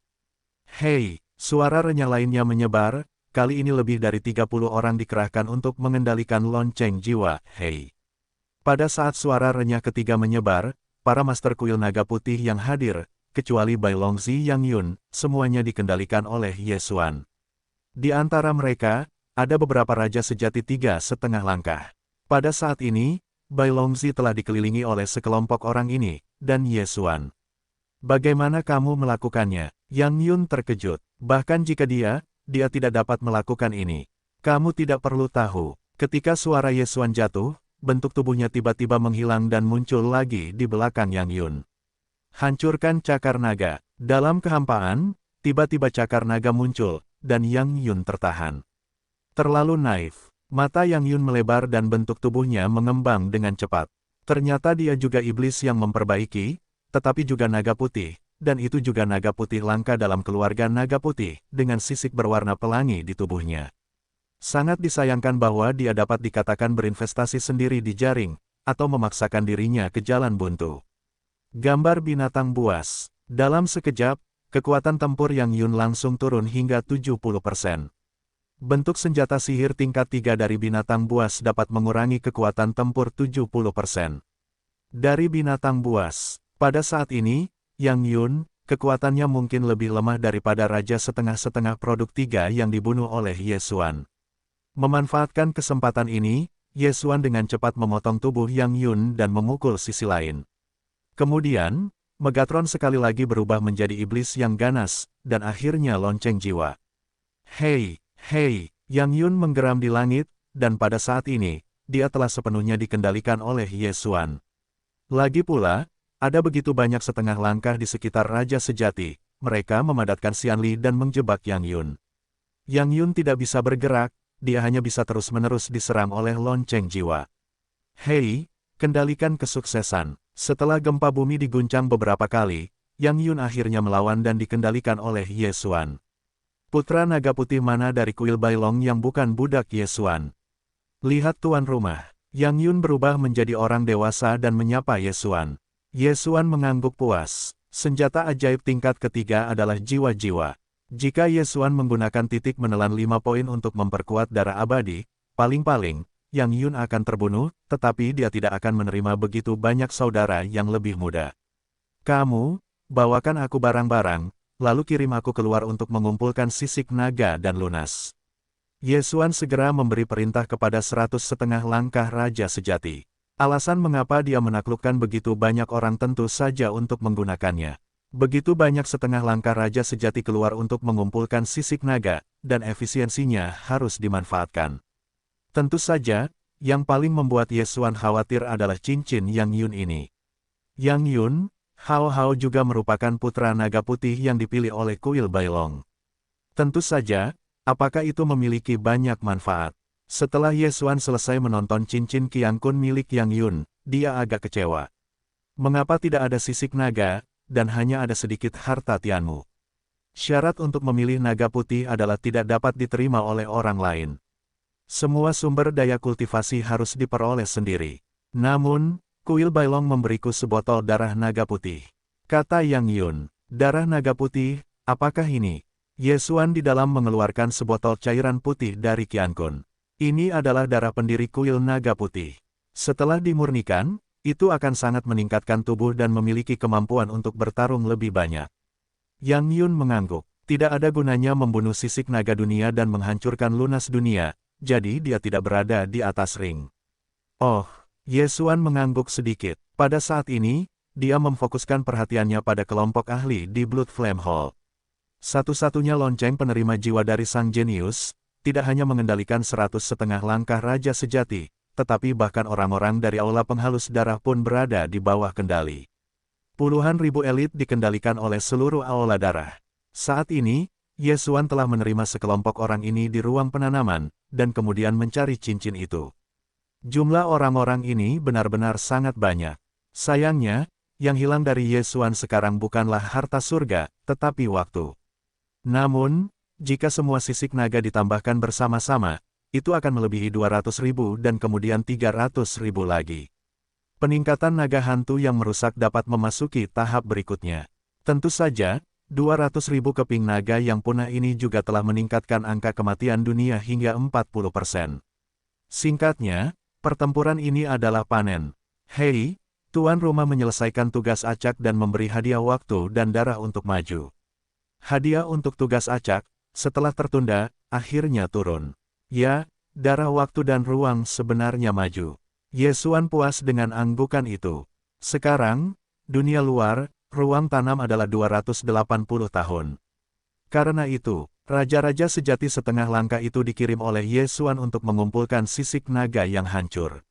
Hei, suara renyah lainnya menyebar, kali ini lebih dari 30 orang dikerahkan untuk mengendalikan lonceng jiwa. Hei. Pada saat suara renyah ketiga menyebar, para Master Kuil Naga Putih yang hadir, kecuali Bailongzi Yang Yun, semuanya dikendalikan oleh Yesuan. Di antara mereka, ada beberapa Raja Sejati 3,5 langkah. Pada saat ini, Bailongzi telah dikelilingi oleh sekelompok orang ini, dan Yesuan. Bagaimana kamu melakukannya? Yang Yun terkejut. Bahkan jika dia tidak dapat melakukan ini. Kamu tidak perlu tahu. Ketika suara Yesuan jatuh, bentuk tubuhnya tiba-tiba menghilang dan muncul lagi di belakang Yang Yun. Hancurkan cakar naga. Dalam kehampaan, tiba-tiba cakar naga muncul, dan Yang Yun tertahan. Terlalu naif. Mata Yang Yun melebar dan bentuk tubuhnya mengembang dengan cepat. Ternyata dia juga iblis yang memperbaiki, tetapi juga naga putih, dan itu juga naga putih langka dalam keluarga naga putih, dengan sisik berwarna pelangi di tubuhnya. Sangat disayangkan bahwa dia dapat dikatakan berinvestasi sendiri di jaring, atau memaksakan dirinya ke jalan buntu. Gambar binatang buas. Dalam sekejap, kekuatan tempur Yang Yun langsung turun hingga 70%. Bentuk senjata sihir tingkat 3 dari binatang buas dapat mengurangi kekuatan tempur 70%. Dari binatang buas, pada saat ini, Yang Yun, kekuatannya mungkin lebih lemah daripada Raja Setengah-setengah Produk 3 yang dibunuh oleh Yesuan. Memanfaatkan kesempatan ini, Yesuan dengan cepat memotong tubuh Yang Yun dan memukul sisi lain. Kemudian, Megatron sekali lagi berubah menjadi iblis yang ganas, dan akhirnya lonceng jiwa. Hei, hei, Yang Yun menggeram di langit, dan pada saat ini, dia telah sepenuhnya dikendalikan oleh Yesuan. Lagi pula, ada begitu banyak setengah langkah di sekitar Raja Sejati, mereka memadatkan Xianli dan menjebak Yang Yun. Yang Yun tidak bisa bergerak, dia hanya bisa terus-menerus diserang oleh lonceng jiwa. Hei, kendalikan kesuksesan. Setelah gempa bumi diguncang beberapa kali, Yang Yun akhirnya melawan dan dikendalikan oleh Yesuan. Putra naga putih mana dari kuil Bailong yang bukan budak Yesuan? Lihat tuan rumah. Yang Yun berubah menjadi orang dewasa dan menyapa Yesuan. Yesuan mengangguk puas. Senjata ajaib tingkat ketiga adalah jiwa-jiwa. Jika Yesuan menggunakan titik menelan 5 poin untuk memperkuat darah abadi, paling-paling, Yang Yun akan terbunuh, tetapi dia tidak akan menerima begitu banyak saudara yang lebih muda. Kamu, bawakan aku barang-barang, lalu kirim aku keluar untuk mengumpulkan sisik naga dan lunas. Yesuan segera memberi perintah kepada 100 setengah langkah Raja Sejati. Alasan mengapa dia menaklukkan begitu banyak orang tentu saja untuk menggunakannya. Begitu banyak setengah langkah Raja Sejati keluar untuk mengumpulkan sisik naga, dan efisiensinya harus dimanfaatkan. Tentu saja, yang paling membuat Yesuan khawatir adalah cincin Yang Yun ini. Yang Yun, Hao Hao juga merupakan putra naga putih yang dipilih oleh Kuil Bailong. Tentu saja, apakah itu memiliki banyak manfaat? Setelah Ye Xuan selesai menonton cincin Qian Kun milik Yang Yun, dia agak kecewa. Mengapa tidak ada sisik naga, dan hanya ada sedikit harta Tianmu? Syarat untuk memilih naga putih adalah tidak dapat diterima oleh orang lain. Semua sumber daya kultivasi harus diperoleh sendiri. Namun, Kuil Bailong memberiku sebotol darah naga putih. Kata Yang Yun, darah naga putih, apakah ini? Ye Xuan di dalam mengeluarkan sebotol cairan putih dari Qian Kun. Ini adalah darah pendiri kuil naga putih. Setelah dimurnikan, itu akan sangat meningkatkan tubuh dan memiliki kemampuan untuk bertarung lebih banyak. Yang Yun mengangguk. Tidak ada gunanya membunuh sisik naga dunia dan menghancurkan lunas dunia, jadi dia tidak berada di atas ring. Oh, Ye Xuan mengangguk sedikit. Pada saat ini, dia memfokuskan perhatiannya pada kelompok ahli di Blood Flame Hall. Satu-satunya lonceng penerima jiwa dari Sang Jenius, tidak hanya mengendalikan 100 setengah langkah Raja Sejati, tetapi bahkan orang-orang dari Aula Penghalus Darah pun berada di bawah kendali. Puluhan ribu elit dikendalikan oleh seluruh Aula Darah. Saat ini, Ye Xuan telah menerima sekelompok orang ini di ruang penanaman, dan kemudian mencari cincin itu. Jumlah orang-orang ini benar-benar sangat banyak. Sayangnya, yang hilang dari Ye Xuan sekarang bukanlah harta surga, tetapi waktu. Namun, jika semua sisik naga ditambahkan bersama-sama, itu akan melebihi 200.000 dan kemudian 300.000 lagi. Peningkatan naga hantu yang merusak dapat memasuki tahap berikutnya. Tentu saja, 200.000 keping naga yang punah ini juga telah meningkatkan angka kematian dunia hingga 40%. Singkatnya, pertempuran ini adalah panen. Hei, tuan rumah menyelesaikan tugas acak dan memberi hadiah waktu dan darah untuk maju. Hadiah untuk tugas acak, setelah tertunda, akhirnya turun. Ya, darah waktu dan ruang sebenarnya maju. Ye Xuan puas dengan anggukan itu. Sekarang, dunia luar, ruang tanam adalah 280 tahun. Karena itu, raja-raja sejati setengah langkah itu dikirim oleh Ye Xuan untuk mengumpulkan sisik naga yang hancur.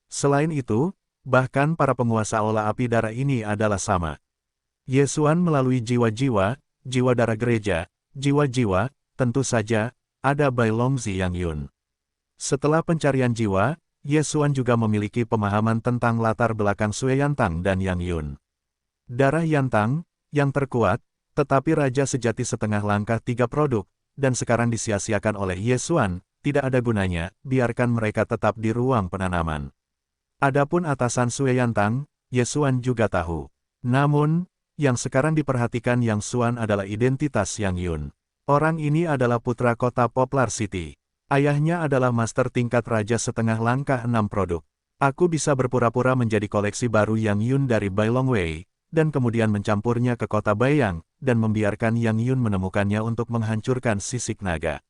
Selain itu, bahkan para penguasa Aula Api Darah ini adalah sama. Ye Xuan melalui jiwa-jiwa, jiwa darah gereja, jiwa-jiwa, tentu saja, ada Bai Longzi Yang Yun. Setelah pencarian jiwa, Ye Xuan juga memiliki pemahaman tentang latar belakang Sui Yantang dan Yang Yun. Darah Yantang, yang terkuat, tetapi raja sejati setengah langkah 3 produk, dan sekarang disia-siakan oleh Ye Xuan, tidak ada gunanya, biarkan mereka tetap di ruang penanaman. Adapun atasan Sui Yantang, Ye Xuan juga tahu. Namun, yang sekarang diperhatikan Yang Xuan adalah identitas Yang Yun. Orang ini adalah putra kota Poplar City. Ayahnya adalah master tingkat raja setengah langkah 6 produk. Aku bisa berpura-pura menjadi koleksi baru Yang Yun dari Bailong Wei, dan kemudian mencampurnya ke kota Bayang, dan membiarkan Yang Yun menemukannya untuk menghancurkan sisik naga.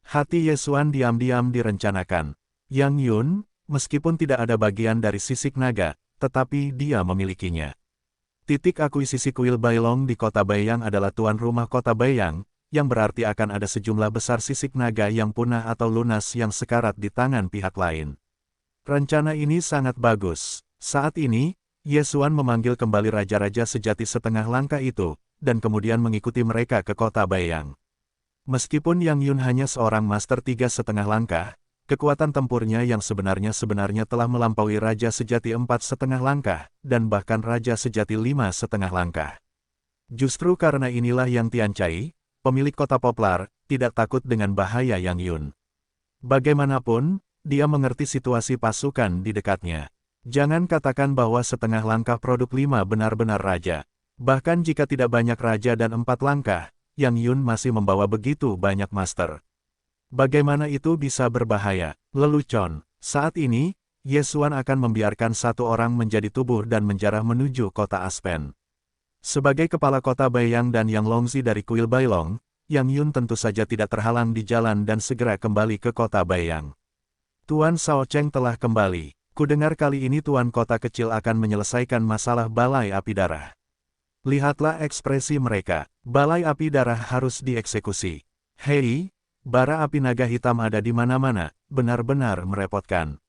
Hati Ye Xuan diam-diam direncanakan. Yang Yun, meskipun tidak ada bagian dari sisik naga, tetapi dia memilikinya. Titik akuisisi kuil Bailong di kota Bayang adalah tuan rumah kota Bayang, yang berarti akan ada sejumlah besar sisik naga yang punah atau lunas yang sekarat di tangan pihak lain. Rencana ini sangat bagus. Saat ini, Ye Xuan memanggil kembali raja-raja sejati setengah langkah itu, dan kemudian mengikuti mereka ke kota Bayang. Meskipun Yang Yun hanya seorang master 3 setengah langkah, kekuatan tempurnya yang sebenarnya telah melampaui raja sejati 4 setengah langkah, dan bahkan raja sejati 5 setengah langkah. Justru karena inilah yang Tian Chai, pemilik kota Poplar, tidak takut dengan bahaya Yang Yun. Bagaimanapun, dia mengerti situasi pasukan di dekatnya. Jangan katakan bahwa setengah langkah produk 5 benar-benar raja. Bahkan jika tidak banyak raja dan 4 langkah, Yang Yun masih membawa begitu banyak master. Bagaimana itu bisa berbahaya? Lelucon. Saat ini, Ye Xuan akan membiarkan satu orang menjadi tubuh dan menjarah menuju kota Aspen. Sebagai kepala kota Bayang dan Yang Longzi dari kuil Bailong, Yang Yun tentu saja tidak terhalang di jalan dan segera kembali ke kota Bayang. Tuan Shao Cheng telah kembali. Kudengar kali ini Tuan kota kecil akan menyelesaikan masalah Balai Api Darah. Lihatlah ekspresi mereka. Balai Api Darah harus dieksekusi. Hei, bara api naga hitam ada di mana-mana, benar-benar merepotkan.